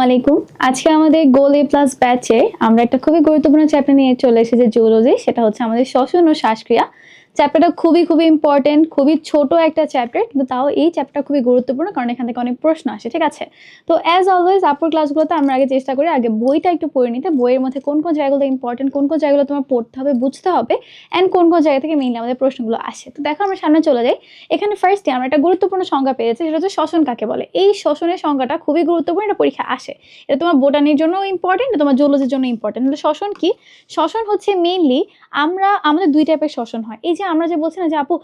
আলাইকুম। আজকে আমাদের গোল এ প্লাস ব্যাচে আমরা একটা খুবই গুরুত্বপূর্ণ চ্যাপ্টার নিয়ে চলে এসেছি, জুওলজি। সেটা হচ্ছে আমাদের শ্বসন ও শ্বাসক্রিয়া। চ্যাপ্টারটা খুবই ইম্পর্টেন্ট, খুবই ছোট একটা চ্যাপ্টার, কিন্তু তাও এই চ্যাপ্টারটা খুবই গুরুত্বপূর্ণ কারণ এখান থেকে অনেক প্রশ্ন আসে। ঠিক আছে, তো অ্যাজ অলওয়েজ আপুর ক্লাসগুলোতে আমরা আগে চেষ্টা করি আগে বইটা একটু পড়ে নিতে, বইয়ের মধ্যে কোন কোন জায়গাগুলো ইম্পর্টেন্ট, কোন কোন জায়গাগুলো তোমার পড়তে হবে, বুঝতে হবে, অ্যান্ড কোন কোন জায়গা থেকে মেইনলি আমাদের প্রশ্নগুলো আসে। তো দেখো আমরা সামনে চলে যাই। এখানে ফার্স্টে আমরা একটা গুরুত্বপূর্ণ সংজ্ঞা পেয়েছি, সেটা হচ্ছে শ্বসন কাকে বলে। এই শ্বসনের সংজ্ঞাটা খুবই গুরুত্বপূর্ণ, এটা পরীক্ষা আসে। এটা তোমার বোটানির জন্য ইম্পর্টেন্ট, তোমার জুওলজির জন্য ইম্পর্টেন্ট। তাহলে শ্বসন কি? শ্বসন হচ্ছে মেইনলি আমাদের দুই টাইপের শ্বসন হয়। এই যে আমরা যে বলছি না যে আপু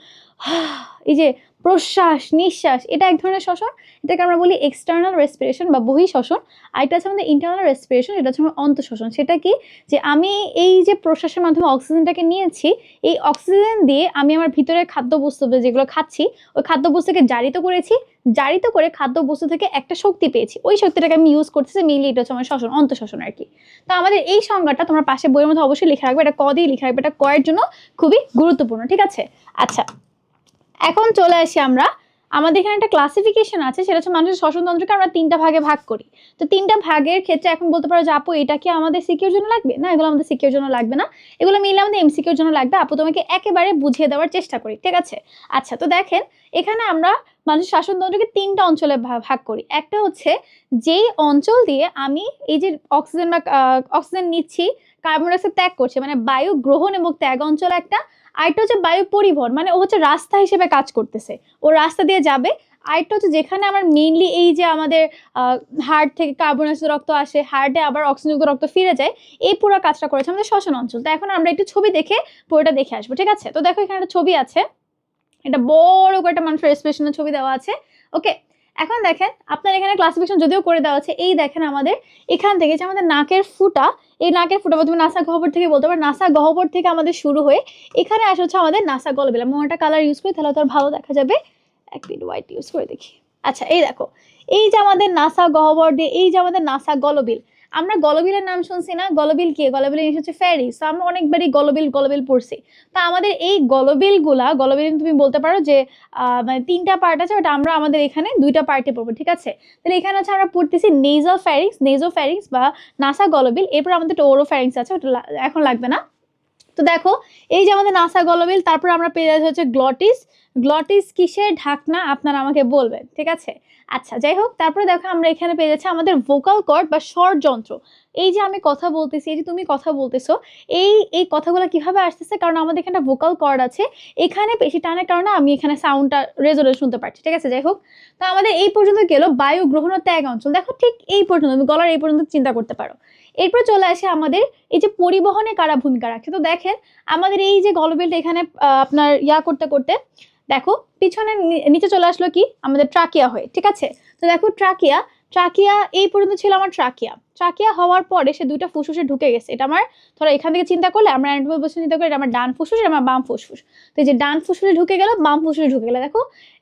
এই যে প্রশ্বাস নিঃশ্বাস, এটা এক ধরনের শ্বসন, এটাকে আমরা বলি এক্সটার্নাল রেসপিরেশন বা বহি শ্বসন। আর এটা হচ্ছে আমাদের ইন্টারনাল রেসপিরেশন, এটা হচ্ছে অন্ত শ্বসন। সেটা কি? যে আমি এই যে প্রশ্বাসের মাধ্যমে অক্সিজেনটাকে নিয়েছি, এই অক্সিজেন দিয়ে আমি আমার ভিতরে খাদ্যবস্তু যেগুলো খাচ্ছি, ওই খাদ্যবস্তুকে জারিত করেছি, জারিত করে খাদ্যবস্তু থেকে একটা শক্তি পেয়েছি, ওই শক্তিটাকে আমি ইউজ করতেছি। মেইনলি এটা হচ্ছে আমার শ্বসন, অন্ত শ্বসন আর কি। তো আমাদের এই সংজ্ঞাটা তোমার পাশে বইয়ের মধ্যে অবশ্যই লিখে রাখবে, এটা ক দিয়ে লিখে রাখবে, এটা কয়ের জন্য খুবই গুরুত্বপূর্ণ। ঠিক আছে, আচ্ছা এখন চলে আসি আমরা। আমাদের এখানে একটা ক্লাসিফিকেশন আছে, সেটা হচ্ছে মানুষের শ্বসনতন্ত্রকে আমরা তিনটা ভাগে ভাগ করি। তো তিনটা ভাগের ক্ষেত্রে এখন বলতে পারো যে আপু এটা কি আমাদের সিকিউর জন্য লাগবে? না, এগুলো আমাদের সিকিউর জন্য লাগবে না, এগুলো মিলে আমাদের এমসিকিউর জন্য লাগবে। আপু তোমাকে একেবারে বুঝিয়ে দেওয়ার চেষ্টা করি, ঠিক আছে? আচ্ছা, তো দেখেন এখানে আমরা মানুষের শ্বাসতন্ত্রকে তিনটা অঞ্চলে ভাগ করি। একটা হচ্ছে যেই অঞ্চল দিয়ে আমি এই যে অক্সিজেন নিচ্ছি, কার্বন ডাইঅক্সাইড ত্যাগ করছে, মানে বায়ু গ্রহণ এবং ত্যাগ অঞ্চল একটা। আরেকটা হচ্ছে বায়ু পরিবহন, মানে ও হচ্ছে রাস্তা হিসেবে কাজ করতেছে, ও রাস্তা দিয়ে যাবে। আরেকটা হচ্ছে যেখানে আমার মেইনলি এই যে আমাদের হার্ট থেকে কার্বনাইজড রক্ত আসে, হার্টে আবার অক্সিজেনযুক্ত রক্ত ফিরে যায়, এই পুরো কাজটা করেছে আমাদের শ্বসন অঞ্চল। তো এখন আমরা একটু ছবি দেখে পুরোটা দেখে আসবো, ঠিক আছে? তো দেখো এখানে একটা ছবি আছে, এটা বড় করে একটা মানুষের রেসপিরেশনের ছবি দেওয়া আছে। ওকে, এখন দেখেন আপনার এখানে ক্লাসিফিকেশন যদিও করে দেওয়া আছে, এই দেখেন আমাদের এখান থেকে যে আমাদের নাকের ফুটা, এই নাকের ফুটা বা তুমি নাসা গহ্বর থেকে বলতে পারো, নাসা গহ্বর থেকে আমাদের শুরু হয়ে এখানে আসে হচ্ছে আমাদের নাসা গলবিল। আমি একটা কালার ইউজ করি তাহলে তো আর ভালো দেখা যাবে, এক মিনিট হোয়াইট ইউজ করে দেখি। আচ্ছা, এই দেখো এই যে আমাদের নাসা গহ্বর দিয়ে এই যে আমাদের নাসা গলবিল, আমরা গলবিলের নাম শুনছি না? গলবিল কি? গলবিল জিনিস হচ্ছে ফেরিস। তো আমরা অনেকবারই গলবিল পড়ছি। তা আমাদের এই গলবিল তুমি বলতে পারো যে মানে তিনটা পার্ট আছে, ওটা আমরা আমাদের এখানে দুইটা পার্টে পড়বো, ঠিক আছে? তাহলে এখানে হচ্ছে আমরা পড়তেছি নেজোফ্যারিংস বা নাসা গলবিল। এরপর আমাদের একটা ওরোফ্যারিংস আছে, ওটা এখন লাগবে না। তো দেখো এই যে আমাদের নাসা গলবিল, তারপর আমরা পেয়ে যাচ্ছি হচ্ছে গ্লটিস কিসের ঢাকনা আপনারা আমাকে বলবেন, ঠিক আছে? আচ্ছা, যাই হোক, তারপরে দেখো আমরা এখানে পেয়ে যাচ্ছি আমাদের ভোকাল কর্ড বা স্বর যন্ত্র। এই যে আমি কথা বলতেছি, এই যে তুমি কথা বলতেছো, এই কথাগুলো কিভাবে আসতেছে? কারণ আমাদের এখানে ভোকাল কর্ড আছে, এখানে পেশি টানের কারণে আমি এখানে সাউন্ডটা রেজোনেন্স শুনতে পাচ্ছি, ঠিক আছে? যাই হোক, তো আমাদের এই পর্যন্ত গেল বায়ু গ্রহণ ও ত্যাগ অঞ্চল। দেখো ঠিক এই পর্যন্ত, তুমি গলার এই পর্যন্ত চিন্তা করতে পারো। এরপর চলে আসে আমাদের এই যে পরিবহনে কারা ভূমিকা রাখছে। তো দেখেন আমাদের এই যে গলবিলটা এখানে আপনার করতে করতে দেখো পিছনে নিচে চলে আসলো কি আমাদের ট্রাকিয়া হয়ে, ঠিক আছে? তো দেখো ট্রাকিয়া এই পর্যন্ত ছিল আমার ট্রাকিয়া হওয়ার পরে সে দুইটা ফুসফুসে ঢুকে গেছে। এটা আমার ধরো এখান থেকে চিন্তা করলে আমরা চিন্তা করি এটা আমার ডান ফুসফুস, এটা আমার বাম ফুসফুস। তো এই যে ডান ফুসফুসে ঢুকে গেল, বাম ফুসফুসে ঢুকে গেল। দেখো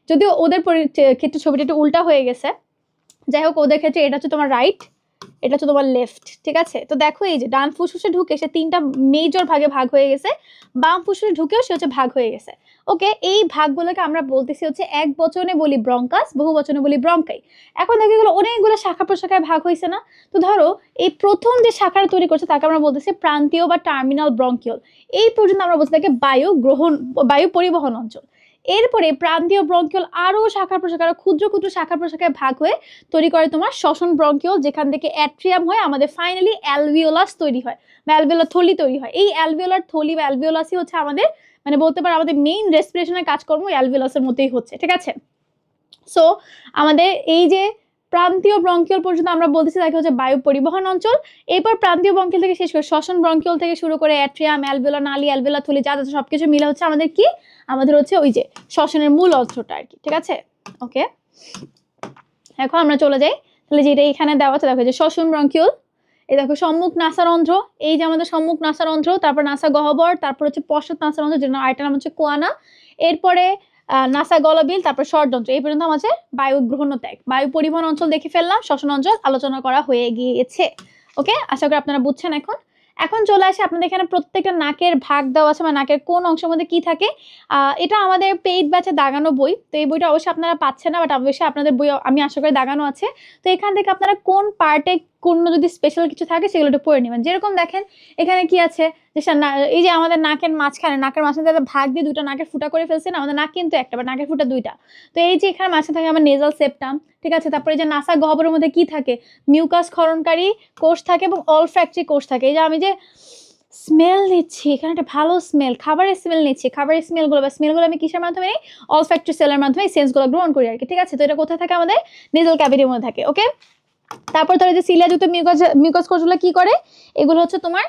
যদিও ওদের ক্ষেত্রে ছবিটা একটু উল্টা হয়ে গেছে, যাই হোক ওদের ক্ষেত্রে এটা হচ্ছে তোমার রাইট, এটা হচ্ছে তোমার লেফট, ঠিক আছে? তো দেখো এই যে ডান ফুসফুসে ঢুকে সে তিনটা মেজর ভাগে ভাগ হয়ে গেছে, বাম ফুসফুসে ঢুকেও সে হচ্ছে ভাগ হয়ে গেছে। ওকে, এই ভাগগুলোকে আমরা বলতেছি হচ্ছে এক বচনে বলি ব্রঙ্কাস, বহু বচনে বলি ব্রঙ্কাই। এখন দেখো এগুলো অনেকগুলো শাখা প্রশাখায় ভাগ হয়েছে না? তো ধরো এই প্রথম যে শাখাটা তৈরি করছে তাকে আমরা বলতেছি প্রান্তীয় বা টার্মিনাল ব্রঙ্কিওল। এই পর্যন্ত আমরা বলছি তাকে বায়ু পরিবহন অঞ্চল। এরপরে প্রান্তীয় ব্রঙ্কিওল আরো শাখা প্রশাখা, ক্ষুদ্র শাখা প্রশাখায় ভাগ হয়ে তৈরি করে তোমার শ্বসন ব্রঙ্কিওল, যেখান থেকে অ্যাট্রিয়াম হয়ে আমাদের ফাইনালি অ্যালভিওলাস তৈরি হয় বা অ্যালভিওলার থলি তৈরি হয়। এই অ্যালভিওলার থলি বা অ্যালভিওলাসই হচ্ছে আমাদের মানে বলতে পারো আমাদের মেইন রেসপিরেশনের কাজকর্ম অ্যালভিওলাসের মধ্যেই হচ্ছে, ঠিক আছে? সো আমাদের এই যে প্রান্তীয় ব্রঙ্কিওল পর্যন্ত আমরা বলতেছি তাকে হচ্ছে বায়ু পরিবহন অঞ্চল। এরপর প্রান্তীয় ব্রঙ্কিওল থেকে শেষ করে শ্বসন ব্রঙ্কিওল থেকে শুরু করে অ্যাট্রিয়াম, অ্যালভিওলার নালী, অ্যালভিওলার থলি, যা যা সবকিছু মিলে হচ্ছে আমাদের কি? আমাদের হচ্ছে ওই যে শ্বসনের মূল অংশটা আর কি, ঠিক আছে? ওকে, এখন আমরা চলে যাই। তাহলে যেটা এখানে দেওয়া আছে দেখো যে শ্বসন ব্রঙ্কিওল, এই দেখো সম্মুখ নাসারন্ধ্র, এই যে আমাদের সম্মুখ নাসারন্ধ্র, তারপর নাসা গহ্বর, তারপর হচ্ছে পশ্চাৎ নাসারন্ধ্র, যেটা আরেকটা নাম হচ্ছে কোয়ানা, এরপরে নাসা গলবিল, তারপর ষড়যন্ত্র। এই পর্যন্ত আমাদের বায়ু গ্রহণ ও ত্যাগ, বায়ু পরিবহন অঞ্চল দেখে ফেললাম, শ্বসন অঞ্চল আলোচনা করা হয়ে গিয়েছে। ওকে, আশা করি আপনারা বুঝছেন এখন। এখন চলে আসে আপনাদের এখানে প্রত্যেকটা নাকের ভাগ দেওয়া আছে, মানে নাকের কোন অংশের মধ্যে কি থাকে। এটা আমাদের পেইড ব্যাচে দাগানো বই, তো এই বইটা অবশ্যই আপনারা পাচ্ছেন না, বাট অবশ্যই আপনাদের বই আমি আশা করি দাগানো আছে। তো এখান থেকে আপনারা কোন পার্টে কোন যদি স্পেশাল কিছু থাকে সেগুলো একটু পড়ে নেবেন। যেরকম দেখেন এখানে কি আছে, যে এই যে আমাদের নাকের মাঝখানে ভাগ দিয়ে দুটো নাকের ফুটা করে ফেলছে না, আমাদের নাক কিন্তু একটা, বাট নাকের ফুটা দুইটা। তো এই যে এখানে মাঝখানে থাকে আমার নেজাল সেপ্টাম, ঠিক আছে। তারপরে এই যে নাসা গহ্বরের মধ্যে কি থাকে, মিউকাস ক্ষরণকারী কোষ থাকে এবং অলফ্যাক্টরি কোষ থাকে। এই যে আমি যে স্মেল নিচ্ছি, এখানে একটা ভালো স্মেল, খাবারের স্মেল নিচ্ছি, খাবারের স্মেলগুলো আমি কিসের মাধ্যমে নিই, অলফ্যাক্টরি সেলের মাধ্যমে সেন্সগুলো গ্রহণ করি আর কি, ঠিক আছে। তো এটা কোথায় থাকে, আমাদের নেজাল ক্যাভিটির মধ্যে থাকে, ওকে। তারপর ধরো যে সিলিয়াযুক্ত মিউকাস কোষগুলো কি করে, এগুলো হচ্ছে তোমার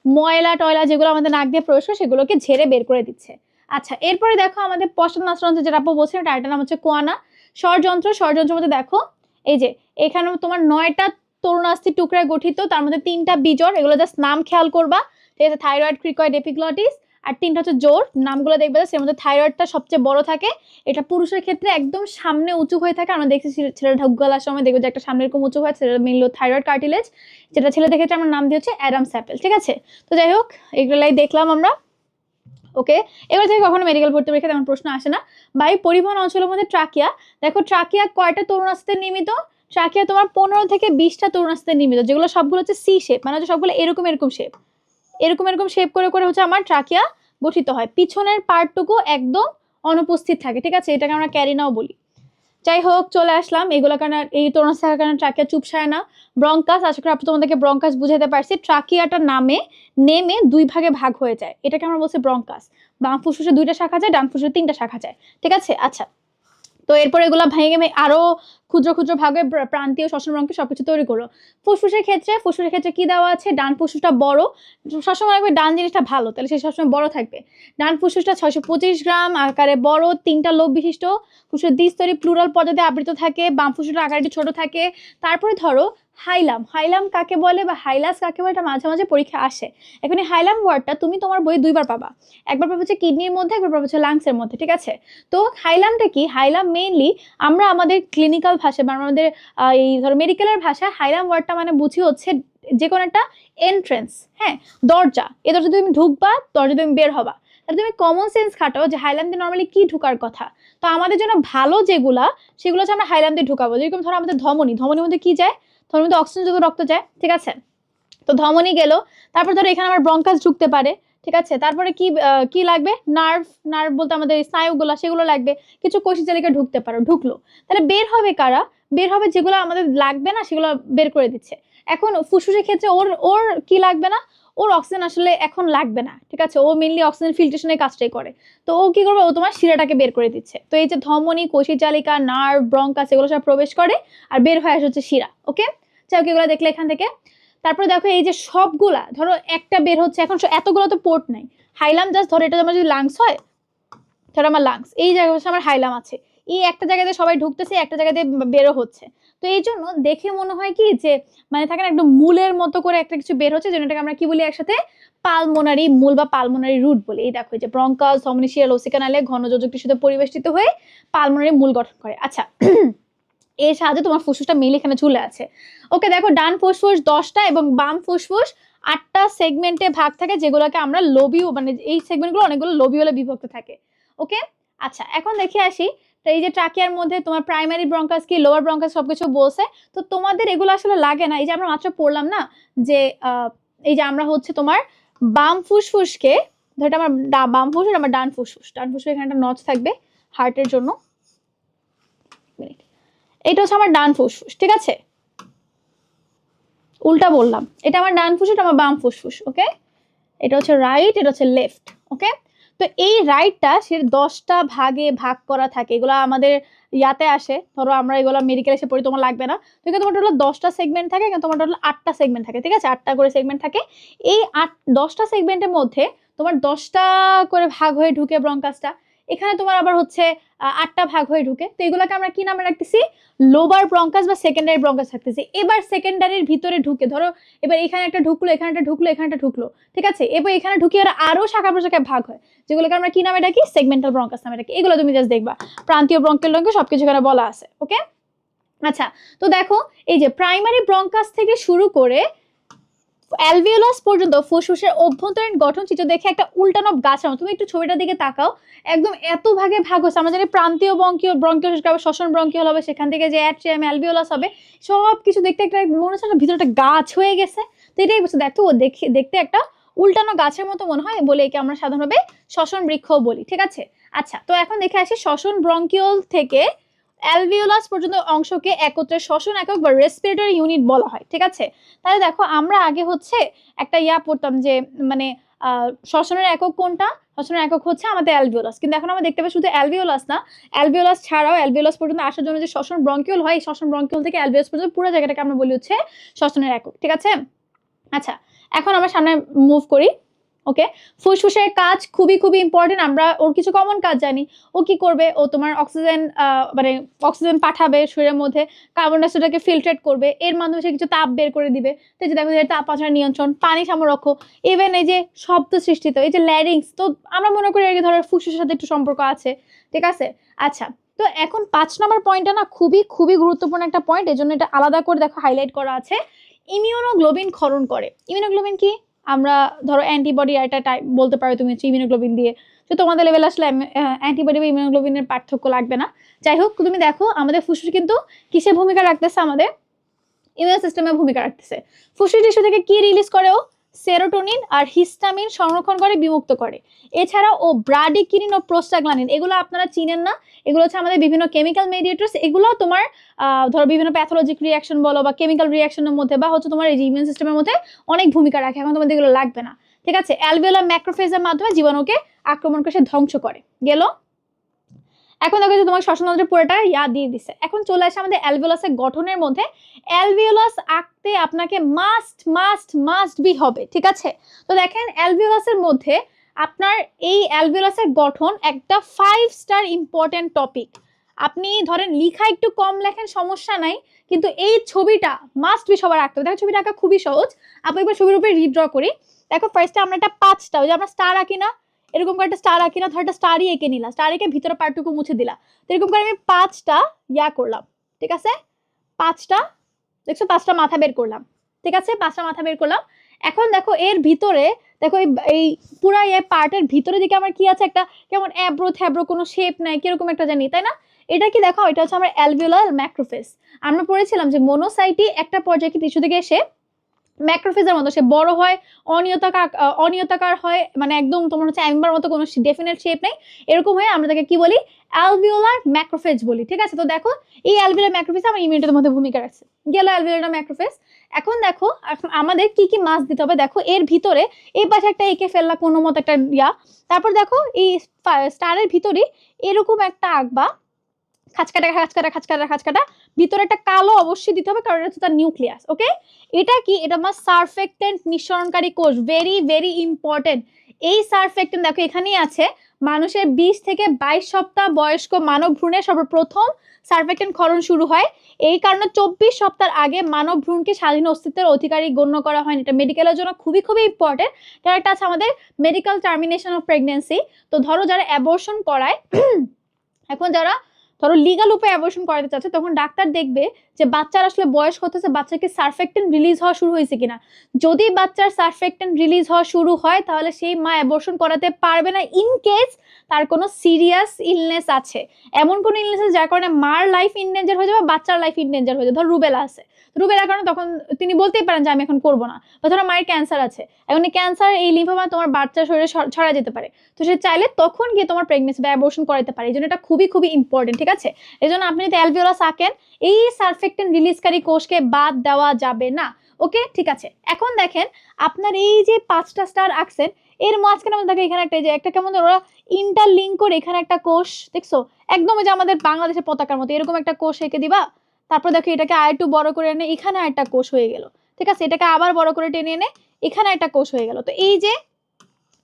ময়লা টয়লা যেগুলো আমাদের নাক দিয়ে প্রবেশ করে সেগুলোকে ঝেড়ে বের করে দিচ্ছে। আচ্ছা, এরপরে দেখো আমাদের পশ্চাৎনাসযন্ত্র, যেটা আপু বলছিলেন, এটার নাম হচ্ছে কোয়ানা। ষড়যন্ত্রের মধ্যে দেখো এই যে এখানে তোমার 9টা তরুণাস্থির টুকরায় গঠিত, তার মধ্যে 3টা বিজোড়, এগুলো জাস্ট নাম খেয়াল করবা, ঠিক আছে। থাইরয়েড, ক্রিকয়েড, এপিগ্লটিস, আর 3টা হচ্ছে জোড়, নামগুলো দেখবে। এর মধ্যে থাইরয়েডটা সবচেয়ে বড় থাকে, এটা পুরুষের ক্ষেত্রে একদম সামনে উঁচু হয়ে থাকে। আমরা দেখছি ছেলেরা ঢুক গলার সময় দেখবে যে একটা সামনে এরকম উঁচু হয়, সেটা মেনলি থাইরয়েড কার্টিলেজ, যেটা ছেলেদের ক্ষেত্রে আমরা নাম দিয়েছি অ্যাডামস অ্যাপেল, ঠিক আছে। তো যাই হোক, এগুলাই দেখলাম আমরা, ওকে। এবার থেকে কখনো মেডিকেল ভর্তি পরীক্ষা তেমন প্রশ্ন আসে না। বায়ু পরিবহন অঞ্চলের মধ্যে ট্রাকিয়া, দেখো ট্রাকিয়া কয়টা তরুণাস্থিতে নির্মিত, ট্রাকিয়া তোমার 15 থেকে 20টা তরুণাস্থিতে নির্মিত, যেগুলো সবগুলো হচ্ছে সি শেপ, মানে হচ্ছে সবগুলো এরকম শেপ, এরকম শেপ করে করে হচ্ছে আমার ট্রাকিয়া গঠিত হয়। পিছনের পার্টটুকু একদম অনুপস্থিত থাকে, ঠিক আছে, এটাকে আমরা ক্যারিনাও বলি। যাই হোক, চলে আসলাম এগুলো কারণে, এই তরুণাস্থি থাকার কারণে ট্রাকিয়া চুপসায় না। ব্রঙ্কাস, আশা করি আপনি তোমাদেরকে ব্রঙ্কাস বুঝাতে পারছি। ট্রাকিয়াটা নেমে 2 ভাগে ভাগ হয়ে যায়, এটাকে আমরা বলছি ব্রঙ্কাস। বাম ফুসফুসে 2টা শাখা যায়, ডান ফুসফুসে 3টা শাখা যায়, ঠিক আছে। আচ্ছা, তো এরপর এগুলো ভেঙে আরো ক্ষুদ্র ক্ষুদ্র ভাগে প্রান্তীয় শ্বসন ব্রঙ্কে সবকিছু তৈরি করলো। ফুসফুসের ক্ষেত্রে কি দেওয়া আছে, ডান ফুসফুসটা বড়, সবসময় রাখবে ডান জিনিসটা ভালো, তাহলে সে সবসময় বড় থাকবে। ডান ফুসফুসটা 625 গ্রাম আকারে বড়, 3টা লোব বিশিষ্ট, ফুসফুসের দ্বিস্তরী প্লুরাল পর্দাতে আবৃত থাকে। বাম ফুসফুসটা আকারে একটু ছোট থাকে। তারপরে ধরো হাইলাম কাকে বলে বা হাইলাস কাকে বলে, এটা মাঝে মাঝে পরীক্ষা আসে। এখন এই হাইলাম ওয়ার্ডটা তুমি তোমার বইয়ে 2বার পাবা, একবার পাবা হচ্ছে কিডনির মধ্যে, একবার পাবা হচ্ছে লাংসের মধ্যে, ঠিক আছে। তো হাইলামটা কি, হাইলাম মেইনলি আমরা আমাদের ক্লিনিক্যাল ভাষায় বা আমাদের এই ধরো মেডিকেলের ভাষায় হাইলাম ওয়ার্ডটা মানে বুঝি হচ্ছে যে কোনো একটা এন্ট্রেন্স, হ্যাঁ, দরজা। এই দরজা তুমি ঢুকবা, দরজা তুমি বের হবা, তাহলে তুমি কমন সেন্স খাটাও যে হাইলাম দিয়ে নর্মালি কি ঢুকার কথা। তো আমাদের জন্য ভালো যেগুলা, সেগুলো হচ্ছে আমরা হাইলাম দিয়ে ঢুকাবো। যেরকম ধরো আমাদের ধমনির মধ্যে কি যায়, ধমনির মধ্যে অক্সিজেন যুক্ত রক্ত যায়, ঠিক আছে। তো ধমনী গেল, তারপর ধরো এখানে আমার ব্রঙ্কাস ঢুকতে পারে, ঠিক আছে। তারপরে কি লাগবে, নার্ভ বলতে আমাদের স্নায়ুগুলা, সেগুলো লাগবে। কিছু কোষিজালিকা ঢুকতে পারো, ঢুকলো, তাহলে বের হবে কারা, বের হবে যেগুলো আমাদের লাগবে না, সেগুলো বের করে দিচ্ছে। এখন ফুসফুসের ক্ষেত্রে ওর কি লাগবে না, ওর অক্সিজেন আসলে এখন লাগবে না, ঠিক আছে, ও মেনলি অক্সিজেন ফিল্ট্রেশনের কাজটাই করে। তো ও কি করবে, ও তোমার শিরাটাকে বের করে দিচ্ছে। তো এই যে ধমনী, কোষিজালিকা, নার্ভ, ব্রঙ্কাস, এগুলো সব প্রবেশ করে আর বের হয়ে আসে হচ্ছে শিরা, ওকে। যাই হোক, এগুলো দেখলে এখান থেকে। তারপরে দেখো এই যে সবগুলা ধরো একটা বের হচ্ছে, এখন এতগুলো তো পোর্ট নাই। হাইলাম জাস্ট ধরো এটা আমার যদি লাংস হয়, ধরো আমার লাংস, এই জায়গায় হচ্ছে আমার হাইলাম আছে, এই একটা জায়গাতে সবাই ঢুকতেছে, একটা জায়গাতে বেরো হচ্ছে। তো এই জন্য দেখে মনে হয় কি যে মানে থাকে না, একদম মূলের মতো করে একটা কিছু বের হচ্ছে, যেন এটাকে আমরা কি বলি একসাথে, পালমোনারি মূল বা পালমোনারি রুট বলি। এই দেখো যে ব্রঙ্কাস, ধমনী, শিরা, লসিকা নালী ঘন যোজক টিস্যুতে পরিবেষ্টিত হয়ে পালমোনারি মূল গঠন করে। আচ্ছা, এর সাহায্যে তোমার ফুসফুসটা মিল এখানে ঝুলে আছে, ওকে। দেখো ডান ফুসফুস 10টা এবং বাম ফুসফুস 8টা সেগমেন্টে ভাগ থাকে, যেগুলোকে আমরা লোবিও, মানে এই সেগমেন্টগুলো অনেকগুলো লোবিওলে বিভক্ত থাকে, ওকে। আচ্ছা, এখন দেখে আসি, তো এই যে ট্রাকিয়ার মধ্যে তোমার প্রাইমারি ব্রঙ্কাস কি, লোয়ার ব্রঙ্কাস, সবকিছু বলছে। তো তোমাদের এগুলো আসলে লাগে না, এই যে আমরা মাত্র পড়লাম না যে এই যে আমরা হচ্ছে তোমার বাম ফুসফুসকে, ধরো আমার বাম ফুসফুস, আমার ডান ফুসফুস এখানে একটা নচ থাকবে হার্টের জন্য, এটা হচ্ছে আমার ডান ফুসফুস, ঠিক আছে। উল্টা বললাম, এটা আমার ডান ফুসফুস, এটা আমার বাম ফুসফুস, ওকে। এটা হচ্ছে রাইট, এটা হচ্ছে লেফট, ওকে। তো এই রাইটটা সে 10টা ভাগে ভাগ করা থাকে, এগুলো আমাদের ইয়াতে আসে, ধরো আমরা এগুলো মেডিকেল এসে পড়ি, তোমার লাগবে না। তো এখানে তোমার টোটাল 10টা সেগমেন্ট থাকে, এখানে তোমার টোটাল 8টা সেগমেন্ট থাকে, ঠিক আছে, 8টা করে সেগমেন্ট থাকে। এই 10টা সেগমেন্টের মধ্যে তোমার 10টা করে ভাগ হয়ে ঢুকে ব্রঙ্কাসটা, এখানে তোমার আবার হচ্ছে 8টা ভাগ হয়ে ঢুকে। তো এগুলোকে আমরা কি নামে রাখতেছি, লোবার ব্রঙ্কাস বা সেকেন্ডারি ব্রঙ্কাস থাকতেছে। এবার সেকেন্ডারির ভিতরে ঢুকে ধরো, এবার এখানে একটা ঢুকলো, এখানে একটা ঢুকলো, এখানে একটা ঢুকলো, ঠিক আছে। এবার এখানে ঢুকিয়ে ওরা আরো শাখা প্রশাখায় ভাগ হয়, যেগুলোকে আমরা কি নামে ডাকি, সেগমেন্টাল ব্রঙ্কাস নামে ডাকি। এগুলো তুমি জাস্ট দেখবা, প্রান্তীয় ব্রঙ্কের লঙ্কে সবকিছু এখানে বলা আছে, ওকে। আচ্ছা, তো দেখো এই যে প্রাইমারি ব্রঙ্কাস থেকে শুরু করে অ্যালভিওলাস পর্যন্ত ফুসফুসের অভ্যন্তরীণ গঠন চিত্র দেখে একটা উল্টানো গাছের মতো। তুমি একটু ছবিটার দিকে তাকাও, একদম এত ভাগে ভাগ হচ্ছে। আমরা জানি প্রান্তীয় ব্রঙ্কিওল শোষণ ব্রঙ্কিওল হবে, সেখান থেকে যে অ্যাট্রিয়াম অ্যালভিওলাস হবে, সব কিছু দেখতে একটা মনে হচ্ছে না ভিতরে একটা গাছ হয়ে গেছে। তো এটাই বুঝতে দেখো দেখতে একটা উল্টানো গাছের মতো মনে হয়, বলে একে আমরা সাধারণভাবে শ্বসন বৃক্ষ বলি। ঠিক আছে, আচ্ছা তো এখন দেখে আসি শ্বসন ব্রঙ্কিওল থেকে অ্যালভিওলাস পর্যন্ত অংশকে একত্রে শ্বসন একক বা রেসপিরেটরি ইউনিট বলা হয়। ঠিক আছে, তাহলে দেখো আমরা আগে হচ্ছে একটা পড়তাম যে মানে শ্বসনের একক কোনটা, শ্বসনের একক হচ্ছে আমাদের অ্যালভিওলাস, কিন্তু এখন আমরা দেখতে পাই শুধু অ্যালভিওলাস না, অ্যালভিওলাস ছাড়াও অ্যালভিওলাস পর্যন্ত আসার জন্য যে শ্বসন ব্রঙ্কিওল হয়, এই শ্বসন ব্রঙ্কিওল থেকে অ্যালভিওলাস পর্যন্ত পুরো জায়গাটাকে আমরা বলি হচ্ছে শ্বসনের একক। ঠিক আছে, আচ্ছা এখন আমরা সামনে মুভ করি। ওকে, ফুসফুসের কাজ খুবই খুবই ইম্পর্টেন্ট। আমরা ওর কিছু কমন কাজ জানি। ও কি করবে, ও তোমার অক্সিজেন মানে অক্সিজেন পাঠাবে শরীরের মধ্যে, কার্বন ডাইঅক্সাইডকে ফিল্ট্রেট করবে, এর মাধ্যমে সে কিছু তাপ বের করে দিবে। তো এই যে দেখো তাপমাত্রা নিয়ন্ত্রণ, পানি সংরক্ষণ, ইভেন এই যে শব্দ সৃষ্টিত এই যে ল্যারিংস, তো আমরা মনে করি আর কি ধরো ফুসফুসের সাথে একটু সম্পর্ক আছে। ঠিক আছে, আচ্ছা তো এখন 5 নম্বর পয়েন্টটা না খুবই খুবই গুরুত্বপূর্ণ একটা পয়েন্ট, এই জন্য এটা আলাদা করে দেখো হাইলাইট করা আছে। ইমিউনোগ্লোবিন ক্ষরণ করে। ইমিউনোগ্লোবিন কি, আমরা ধরো অ্যান্টিবডি একটা টাইপ বলতে পারো তুমি হচ্ছে ইমিউনোগ্লোবিন দিয়ে, তো তোমাদের লেভেল আসলে অ্যান্টিবডি বা ইমিউনোগ্লোবিনের পার্থক্য লাগবে না। যাই হোক, তুমি দেখো আমাদের ফুসফুস কিন্তু কিসে ভূমিকা রাখতেছে, আমাদের ইমিউন সিস্টেমে ভূমিকা রাখতেছে। ফুসফুস টিস্যু থেকে কি রিলিজ করে, ও সেরোটোনিন আর হিস্টামিন সংরক্ষণ করে, বিমুক্ত করে। এছাড়া ও ব্রাডিকিনিন ও প্রোস্টাগ্ল্যান্ডিন, এগুলো আপনারা চিনেন না, এগুলো হচ্ছে আমাদের বিভিন্ন কেমিক্যাল মেডিয়েটরস, এগুলো তোমার ধরো বিভিন্ন প্যাথোলজিক রিয়াকশন বলো বা কেমিক্যাল রিয়াকশনের মধ্যে বা হচ্ছে তোমার এই ইমিউন সিস্টেমের মধ্যে অনেক ভূমিকা রাখে। এখন তোমাদের এগুলো লাগবে না। ঠিক আছে, অ্যালভিওলার ম্যাক্রোফেজের মাধ্যমে জীবাণুকে আক্রমণ করে সে ধ্বংস করে গেল। এখন দেখো যে তোমার শ্বসনতন্ত্রের পুরোটা দিয়ে দিছে। এখন চলে আসে আমাদের অ্যালভিওলাসের গঠনের মধ্যে। অ্যালভিওলাস আঁকতে আপনাকে মাস্ট মাস্ট মাস্ট বি হবে। ঠিক আছে, তো দেখেন অ্যালভিওলাসের মধ্যে আপনার এই অ্যালভিওলাসের গঠন একটা 5 স্টার ইম্পর্টেন্ট টপিক। আপনি ধরেন লিখা একটু কম লেখেন সমস্যা নাই, কিন্তু এই ছবিটা মাস্ট বি সবার আঁকতে হবে। দেখো ছবিটা আঁকা খুবই সহজ, আপনি একবার ছবির উপরে রিড্র করি। দেখো ফার্স্টে আমরা একটা 5টা, ওই যে আমরা স্টার আঁকি না, এরকম করে একটা স্টার আঁকি না, ধর একটা স্টারই এঁকে নিলা, স্টার এঁকে ভিতরে পার্টটুকু মুছে দিলা, তো এরকম করে আমি 5টা করলাম। ঠিক আছে, 5টা দেখছো, 5টা মাথা বের করলাম। ঠিক আছে, 5টা মাথা বের করলাম। এখন দেখো এর ভিতরে, দেখো এই পুরা পার্টের ভিতরে দিকে আমার কি আছে, একটা কেমন অ্যাব্রো থ্যাব্রো, কোনো শেপ নাই, কিরকম একটা জানি, তাই না? এটা কি দেখো, এটা হচ্ছে আমার অ্যালভিওলার ম্যাক্রোফেজ। আমরা পড়েছিলাম যে মনোসাইটি একটা পর্যায়ে কি টিস্যু থেকে এসে ম্যাক্রোফেজের মতো সে বড় হয়, অনিয়তাকার হয়, মানে একদম তোমার হচ্ছে অ্যামিবার মতো কোনো ডেফিনেট শেপ নেই, এরকম হয়ে আমরা তাকে কি বলি, অ্যালভিওলার ম্যাক্রোফেজ বলি। ঠিক আছে, তো দেখো এই অ্যালভিওলার ম্যাক্রোফেজ আমার ইমিউনিটির মধ্যে ভূমিকা রাখছে, গেল অ্যালভিওলার ম্যাক্রোফেজ। এখন দেখো আমাদের কি কি মাস দিতে হবে। দেখো এর ভিতরে এই পাশে একটা এঁকে ফেললা কোনো মতো একটা তারপর দেখো এই স্টারের ভিতরে এরকম একটা আঁকবা, খাঁচকাটা, ভিতরে একটা কালো অবশ্যই দিতে হবে, কারণ এটা হচ্ছে তার নিউক্লিয়াস। ওকে, এটা কি, এটা আমার সারফেক্টেন্ট নিঃসরণকারী কোষ, ভেরি ভেরি ইম্পর্টেন্ট। এই সারফেক্টেন্ট দেখো এখানেই আছে। মানুষের 20 থেকে 22 সপ্তাহ বয়স্ক মানব ভ্রূণে সর্বপ্রথম সারফেক্টেন্ট ক্ষরণ শুরু হয়। এই কারণে 24 সপ্তাহ আগে মানব ভ্রূণকে স্বাধীন অস্তিত্বের অধিকারী গণ্য করা হয়। এটা মেডিকেলের জন্য খুবই খুবই ইম্পর্টেন্ট, কারণ এটা আছে আমাদের মেডিকেল টার্মিনেশন অফ প্রেগনেন্সি। তো ধরো যারা অ্যাবর্শন করায়, এখন যারা ধরো লিগাল উপায়ে অ্যাবর্শন করাতে চাচ্ছে, তখন ডাক্তার দেখবে যে বাচ্চার আসলে বয়স হতেছে, বাচ্চাকে সারফেক্টেন্ট রিলিজ হওয়া শুরু হয়েছে কিনা। যদি বাচ্চার সারফেক্টেন্ট রিলিজ হওয়া শুরু হয়, তাহলে সেই মা অ্যাবর্শন করাতে পারবে না, ইন কেস তার কোনো সিরিয়াস ইলনেস আছে, এমন কোনো ইলনেস আছে যার কারণে মার লাইফ ইন ডেঞ্জার হয়ে যাবে, বাচ্চার লাইফ ইন ডেঞ্জার হয়ে যাবে। ধর রুবেলা আছে, রুবেলার কারণে তখন তিনি বলতেই পারেন যে আমি এখন করবো না। বা ধরো মায়ের ক্যান্সার আছে, এখন এই ক্যান্সার, এই লিম্ফোমা তোমার বাচ্চার শরীরে ছড়া যেতে পারে, তো সে চাইলে তখন গিয়ে তোমার প্রেগনেন্সি বা অ্যাবর্শন করাতে পারে। এই জন্য এটা খুবই খুবই ইম্পর্টেন্ট। ঠিক আছে, এই জন্য আপনি যদি অ্যালভিওলাস আঁকেন, এই সারফেক্টেন্ট রিলিজকারী কোষকে বাদ দেওয়া যাবে না। ওকে, ঠিক আছে, এখন দেখেন আপনার এই যে 5টা স্টার আঁকছেন, এর মাঝখানে আমাদের দেখো এখানে একটা, যে একটা কেমন ওরা ইন্টারলিঙ্ক করে এখানে একটা কোষ দেখছো, একদম যে আমাদের বাংলাদেশের পতাকার মতো এরকম একটা কোষ এঁকে দিবা। তারপর দেখো এটাকে আরেকটু বড় করে এনে এখানে একটা কোষ হয়ে গেল। ঠিক আছে, এটাকে আবার বড় করে টেনে এনে এখানে একটা কোষ হয়ে গেল। তো এই যে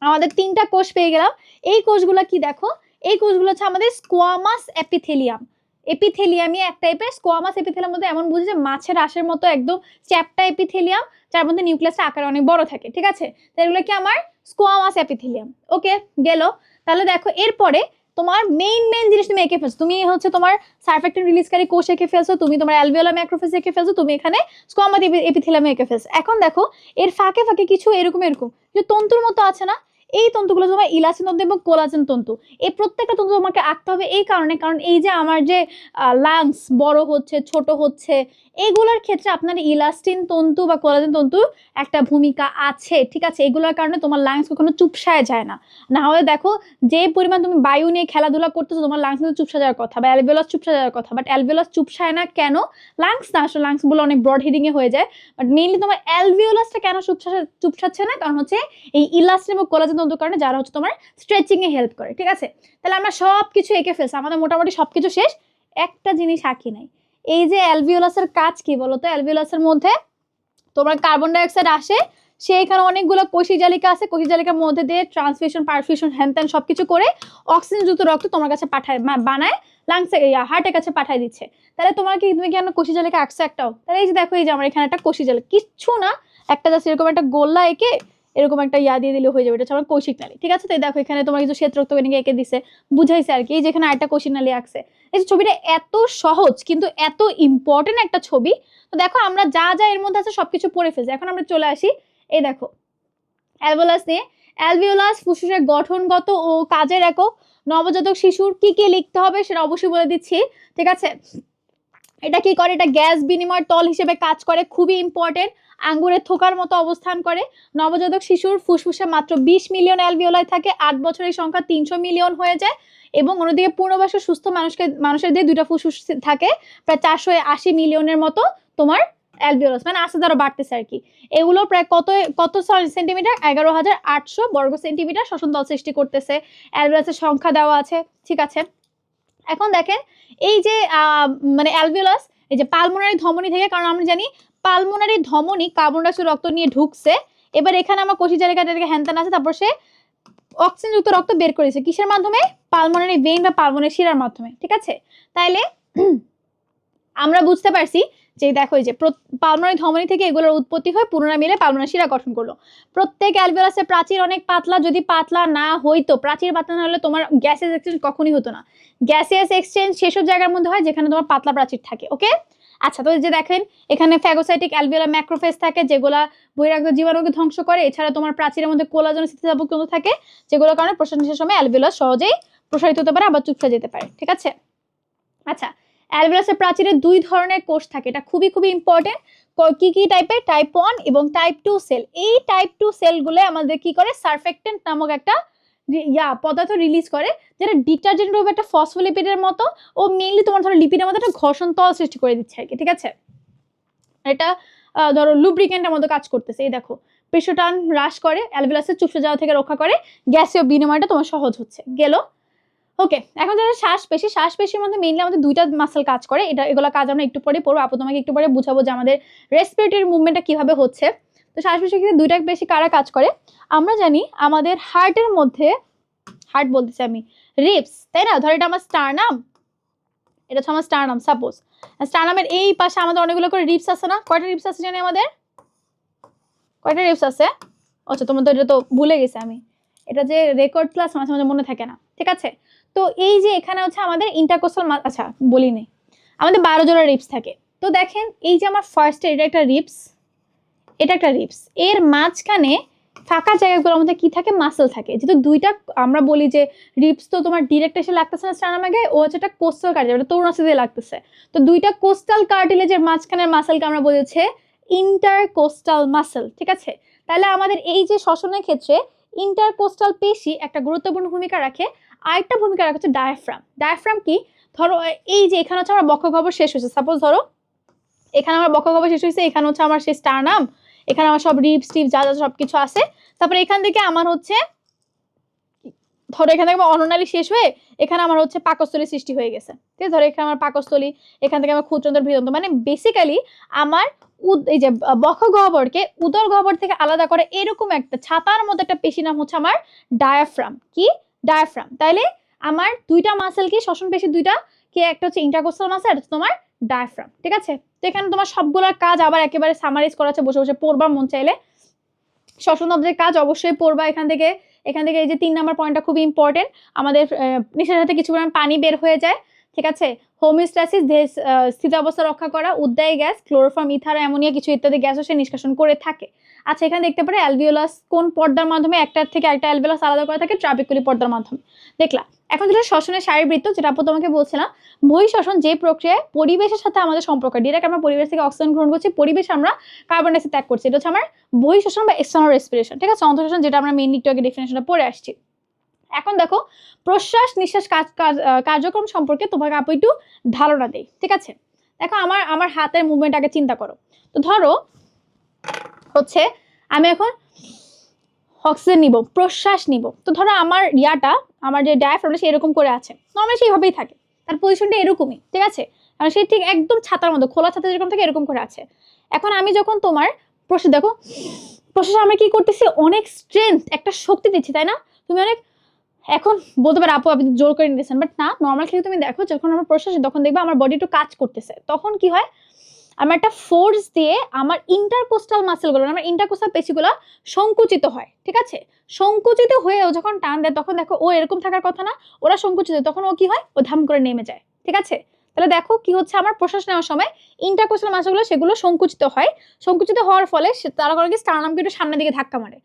আমাদের 3টা কোষ পেয়ে গেলাম। এই কোষগুলো কি দেখো, এই কোষগুলো হচ্ছে আমাদের স্কোয়ামাস এপিথেলিয়াম। এপিথেলিয়ামই এক টাইপের, স্কোয়ামাস এপিথেলিয়াম মধ্যে এমন বুঝি যে মাছের আঁশের মতো একদম চ্যাপ্টা এপিথেলিয়াম, যার মধ্যে নিউক্লিয়াসটা আকারে অনেক বড় থাকে। ঠিক আছে, তো এগুলো কি আমার স্কোয়ামাস এপিথেলিয়াম। ওকে, গেল। তাহলে দেখো এরপরে তোমার মেইন জিনিস তুমি এঁকে ফেলছো। তুমি হচ্ছে তোমার সারফেক্টেন্ট রিলিজকারী কোষ এঁকে ফেলছো, তুমি তোমার অ্যালভিওলার ম্যাক্রোফেজ এঁকে ফেলছো, তুমি এখানে স্কোয়ামা এপিথেলিয়াম এঁকে ফেলছো। এখন দেখো এর ফাঁকে ফাঁকে কিছু এরকম যে তন্তুর মতো আছে না, এই তন্তুগুলো তোমার ইলাস্টিন তন্তু এবং কোলাজেন তন্তু। এই প্রত্যেকটা তন্তু তোমাকে আঁকতে হবে এই কারণে, কারণ এই যে আমার যে লাংস বড় হচ্ছে ছোট হচ্ছে, এগুলোর ক্ষেত্রে আপনার ইলাস্টিন তন্তু বা কোলাজেন তন্তু একটা ভূমিকা আছে, ঠিক আছে। এগুলোর কারণে তোমার লাংস কখনো চুপসায় যায় না। না হলে দেখো যে পরিমাণ তুমি বায়ু নিয়ে খেলাধুলা করতেছো, তোমার লাংস কিন্তু চুপসা যাওয়ার কথা বা অ্যালভিওলাস চুপসা যাওয়ার কথা, বাট অ্যালভিওলাস চুপসায় না কেন? লাংস না, আসলে লাংস গুলো অনেক ব্রড হিডিং এ হয়ে যায়, বাট মেইনলি তোমার অ্যালভিওলাসটা কেন চুপসাচ্ছে না? কারণ হচ্ছে এই ইলাস্টিন এবং কোলাজেন তন্তুর কারণে, যারা হচ্ছে তোমার স্ট্রেচিং এ হেল্প করে, ঠিক আছে। তাহলে আমরা সবকিছু এঁকে ফেলছি, আমাদের মোটামুটি সবকিছু শেষ, একটা জিনিস আঁকি নাই। এই যে অ্যালভিওলাসের কাজ কি বলতো? অ্যালভিওলাসের মধ্যে তোমার কার্বন ডাইঅক্সাইড আসে, সে এখানে অনেকগুলো কোষী জালিকা আছে, কোষী জালিকার মধ্যে দিয়ে ট্রান্সফিউশন পারফিউশন হ্যান সবকিছু করে অক্সিজেন যুক্ত রক্ত তোমার কাছে পাঠায়, বানায় লাংসে হার্টের কাছে পাঠায় দিচ্ছে। তাহলে তোমার কি, তুমি কি কোষী জালিকা আঁকছো একটাও? তাহলে এই যে দেখো, এই যে আমার এখানে একটা কোষী জালিকা, কিচ্ছু না, একটা জাস্ট এরকম একটা গোল্লা এঁকে এরকম একটা দিয়ে দিলে হয়ে যাবে, এটা হচ্ছে আমার কৌশিক নালী, ঠিক আছে। তো দেখো এখানে তোমার কিছু শ্বেত রক্তকণিকা এঁকে দিছে, বুঝাইছে আর কি। এই যেখানে আরেকটা কৌশিক নালী আঁকছে। এই ছবিটা এত সহজ কিন্তু এত ইম্পর্টেন্ট একটা ছবি। তো দেখো আমরা যা যা এর মধ্যে আছে সবকিছু পড়ে ফেলছি। এখন আমরা চলে আসি এই দেখো অ্যালভিওলাস নিয়ে। অ্যালভিওলাস ফুসফুসের গঠনগত ও কাজের একক। নবজাতক শিশুর কি কি লিখতে হবে সেটা অবশ্যই বলে দিচ্ছি, ঠিক আছে। এটা কি করে? এটা গ্যাস বিনিময় তল হিসেবে কাজ করে, খুবই ইম্পর্টেন্ট। আঙ্গুরের থোকার মতো অবস্থান করে। নবজাতক শিশুর ফুসফুসে মাত্র 20 মিলিয়ন অ্যালভিওলাই থাকে, 8 বছরের সংখ্যা 300 মিলিয়ন হয়ে যায়। এবং অন্যদিকে পূর্ণবয়স্ক সুস্থ মানুষের দিয়ে 2টা ফুসফুস থাকে, প্রায় 480 মিলিয়নের মতো তোমার অ্যালভিওলাস, মানে আস্তে আরো বাড়তেছে আর কি। এগুলো প্রায় কত সেন্টিমিটার? 11,800 বর্গ সেন্টিমিটার শ্বসন তল সৃষ্টি করতেছে। অ্যালভিওলাসের সংখ্যা দেওয়া আছে, ঠিক আছে। এখন দেখেন এই যে মানে অ্যালভিওলাস, এই যে পালমোনারি ধমনী থেকে, কারণ আমরা জানি পালমোনারি ধমনী কার্বন ডাইঅক্সাইড রক্ত নিয়ে ঢুকছে, এবার এখানে আমার কোষী জালিকাটাকে হ্যানত্যান আছে, তারপর সে অক্সিজেন যুক্ত রক্ত বের করেছে কিসের মাধ্যমে? পালমোনারি ভেইন বা পালমোনারি শিরার মাধ্যমে, ঠিক আছে। তাইলে আমরা বুঝতে পারছি যে দেখো এই যে পালমোনারি ধমনী থেকে এগুলোর উৎপত্তি হয়, পুনরায় মিলে পালমোনারি শিরা গঠন করলো। প্রত্যেক অ্যালভিওলাসের প্রাচীর অনেক পাতলা, যদি পাতলা না হইতো, প্রাচীর পাতলা না হলে তোমার গ্যাসিয়াস এক্সচেঞ্জ কখনই হতো না। গ্যাসিয়াস এক্সচেঞ্জ সেসব জায়গার মধ্যে হয় যেখানে তোমার পাতলা প্রাচীর থাকে, ওকে। আচ্ছা, তো যে দেখেন এখানে ফ্যাগোসাইটিক অ্যালভিওলার ম্যাক্রোফেজ থাকে, যেগুলা বহিরাগত জীবাণুকে ধ্বংস করে। এছাড়া তোমার প্রাচীরের মধ্যে কোলাজেন স্থিতিস্থাপক তন্তু থাকে, যেগুলোর কারণে প্রসারণের সময় অ্যালভিওলাস সহজেই প্রসারিত হতে পারে, আবার চুপসে যেতে পারে, ঠিক আছে। আচ্ছা, অ্যালভিওলাসের প্রাচীরে 2 ধরনের কোষ থাকে, এটা খুবই ইম্পর্টেন্ট। কি কি টাইপের? টাইপ 1 এবং টাইপ 2 সেল। এই টাইপ 2 সেলগুলো আমাদের কি করে? সারফেক্টেন্ট নামক একটা পদার্থ রিলিজ করে, যেটা ডিটারজেন্ট রূপে একটা ফসফোলিপিডের মতো ও মেইনলি তোমার ধরো লিপিডের মতো একটা ঘর্ষণ তল সৃষ্টি করে দিচ্ছে আর কি, ঠিক আছে। এটা ধরো লুব্রিকেন্টের মতো কাজ করতেছে। এই দেখো পৃষ্ঠটান হ্রাস করে, অ্যালভিওলাসের চুপসে যাওয়া থেকে রক্ষা করে, গ্যাসীয় বিনিময়টা তোমার সহজ হচ্ছে গেল, ওকে। এখন যারা শ্বাসপেশির মধ্যে মেইনলি আমাদের 2টা মাসেল কাজ করে, এগুলো কাজ আমরা একটু পরে পড়বো। আপু তোমাকে একটু পরে বুঝাবো যে আমাদের রেসপিরেটরি মুভমেন্টটা কিভাবে হচ্ছে। তো শ্বাসপেশির ক্ষেত্রে 2টা বেশি কারা কাজ করে? আমরা জানি আমাদের হার্টের মধ্যে, হার্ট বলতেছি আমি, রিবস, তাই না? ধর এটা আমার স্টারনাম, এটা হচ্ছে আমার স্টারনাম, সাপোজ স্টারনামের এই পাশে আমাদের অনেকগুলো করে রিবস আছে না? কয়টা রিবস আছে জানি আমাদের? কয়টা রিবস আছে? আচ্ছা, তোমার তো এটা তো ভুলে গেছি আমি, এটা যে রেকর্ড ক্লাস মাঝে মাঝে মনে থাকে না, ঠিক আছে। তো এই যে এখানে হচ্ছে আমাদের ইন্টারকোস্টাল, আচ্ছা বলি নেই, আমাদের 12 জোড়া রিবস থাকে। তো দেখেন এই যে আমার ফার্স্টে এটা একটা রিবস, এটা একটা রিবস, এর মাঝখানে ফাঁকা জায়গাগুলোর মধ্যে কি থাকে? মাসেল থাকে। যেহেতু 2টা আমরা বলি যে রিবস তো তোমার ডিরেক্ট এসে লাগতেছে না স্টারনামে গায়ে, ও হচ্ছে একটা কোস্টাল কার্টিলেজ, এটা তরুণাস্থি দিয়ে লাগতেছে। তো 2টা কোস্টাল কার্টিলেজের মাঝখানের মাসেলকে আমরা বলেছে ইন্টারকোস্টাল মাসেল, ঠিক আছে। তাহলে আমাদের এই যে শ্বসনের ক্ষেত্রে ইন্টারকোস্টাল পেশি একটা গুরুত্বপূর্ণ ভূমিকা রাখে। আরেকটা ভূমিকা রাখে হচ্ছে ডায়াফ্রাম। ডায়াফ্রাম কি? ধরো এই যে এখানে হচ্ছে আমার বক্ষগহ্বর শেষ হয়েছে, সাপোজ ধরো এখানে আমার বক্ষগহ্বর শেষ হয়েছে, এখানে হচ্ছে আমার সেই স্টারনাম, এখানে আমার সব রিবস টিপস যা যা সবকিছু আছে। তারপরে এখান থেকে আমার হচ্ছে ধরো এখান থেকে আমার অন্ননালী শেষ হয়ে এখানে আমার হচ্ছে পাকস্থলী সৃষ্টি হয়ে গেছে, ঠিক আছে। ধরো এখানে আমার পাকস্থলী, এখান থেকে আমার ক্ষুদ্রান্তর বৃহদান্তর, মানে বেসিক্যালি আমার এই যে বক্ষগহ্বরকে উদর গহ্বর থেকে আলাদা করে এরকম একটা ছাতার মতো একটা পেশি নাম হচ্ছে আমার ডায়াফ্রাম। কি? ডায়াফ্রাম। তাইলে আমার 2টা মাসেল কি? শ্বসন পেশি 2টা, কি একটা হচ্ছে ইন্টারকোস্টাল মাসেল, আর হচ্ছে তোমার ডায়াফ্রাম, ঠিক আছে। তো এখানে তোমার সবগুলোর কাজ আবার একেবারে সামারাইজ করা আছে, বসে বসে পড়বা মন চাইলে। শ্বসনতন্ত্রের কাজ অবশ্যই পড়বা এখান থেকে, এখান থেকে এই যে 3 নাম্বার পয়েন্টটা খুবই ইম্পর্টেন্ট, আমাদের নিঃশ্বাসের সাথে কিছু পরিমাণ পানি বের হয়ে যায়, ঠিক আছে। হোমিওস্ট্যাসিস, দেহ স্থিতাবস্থা রক্ষা করা, উদ্বায়ী গ্যাস, ক্লোরোফর্ম, ইথার, অ্যামোনিয়া কিছু ইত্যাদি গ্যাসও সে নিষ্কাশন করে থাকে। আচ্ছা, এখানে দেখতে পারে অ্যালভিওলাস কোন পর্দার মাধ্যমে, একটার থেকে একটা অ্যালভিওলাস আলাদা করা থাকে ট্রাবেকুলি পর্দার মাধ্যমে। দেখলা। এখন যেটা শ্বসনের শারীরবৃত্ত, যেটা আপু তোমাকে বলছিলাম, বহিঃশ্বসন যে প্রক্রিয়ায় পরিবেশের সাথে আমাদের সম্পর্ক, ডিরেক্ট আমরা পরিবেশ থেকে অক্সিজেন গ্রহণ করছি, পরিবেশ আমরা কার্বন ডাই অক্সাইড ত্যাগ করছি, এটা হচ্ছে আমার বহিঃশ্বসন বা এক্সটার্নাল রেসপিরেশন, ঠিক আছে। অন্তঃশ্বসন যেটা আমরা মেইনলি একটু আগে ডেফিনেশনটা পড়ে আসছি। এখন দেখো প্রশ্বাস নিঃশ্বাস কার্যক্রম সম্পর্কে তোমাকে আপু একটু ধারণা দেই, ঠিক আছে। দেখো আমার হাতের মুভমেন্ট আগে চিন্তা করো। তো ধরো হচ্ছে আমি এখন অক্সিজেন নিব, প্রশ্বাস নিব, তো ধরো আমার আমার যে ডায়াফ্রামটা সে এরকম করে আছে, নর্মালি সেইভাবেই থাকে, তার পজিশনটা এরকমই, ঠিক আছে। কারণ সে ঠিক একদম ছাতার মতো, খোলা ছাতা যেরকম থাকে এরকম করে আছে। এখন আমি যখন তোমার প্রশ্বাস, দেখো প্রশ্বাস আমরা কি করতেছি, অনেক স্ট্রেংথ, একটা শক্তি দিচ্ছি, তাই না। তুমি অনেক, এখন বলতে পারো আপু আপনি জোর করে নিতেছেন, বাট না, নর্মাল ক্ষেত্রে তুমি দেখো যখন আমার প্রশ্বাস, তখন দেখবে আমার বডি একটু কাজ করতেছে, তখন কি হয়, আমার একটা ফোর্স দিয়ে আমার ইন্টারকোস্টাল মাসেলগুলো, আমার ইন্টারকোস্টাল পেশিগুলো সংকুচিত হয়, ঠিক আছে। সংকুচিত হয়েও যখন টান দেয় তখন দেখো ও এরকম থাকার কথা না, ওরা সংকুচিত, তখন ও কি হয়, ও ধাম করে নেমে যায়, ঠিক আছে। তাহলে দেখো কি হচ্ছে, আমার প্রশ্বাস নেওয়ার সময় ইন্টারকোস্টাল মাসেলগুলো সেগুলো সংকুচিত হয়, সংকুচিত হওয়ার ফলে তারা করে কি স্টার্নামকে একটু সামনের দিকে ধাক্কা মারে,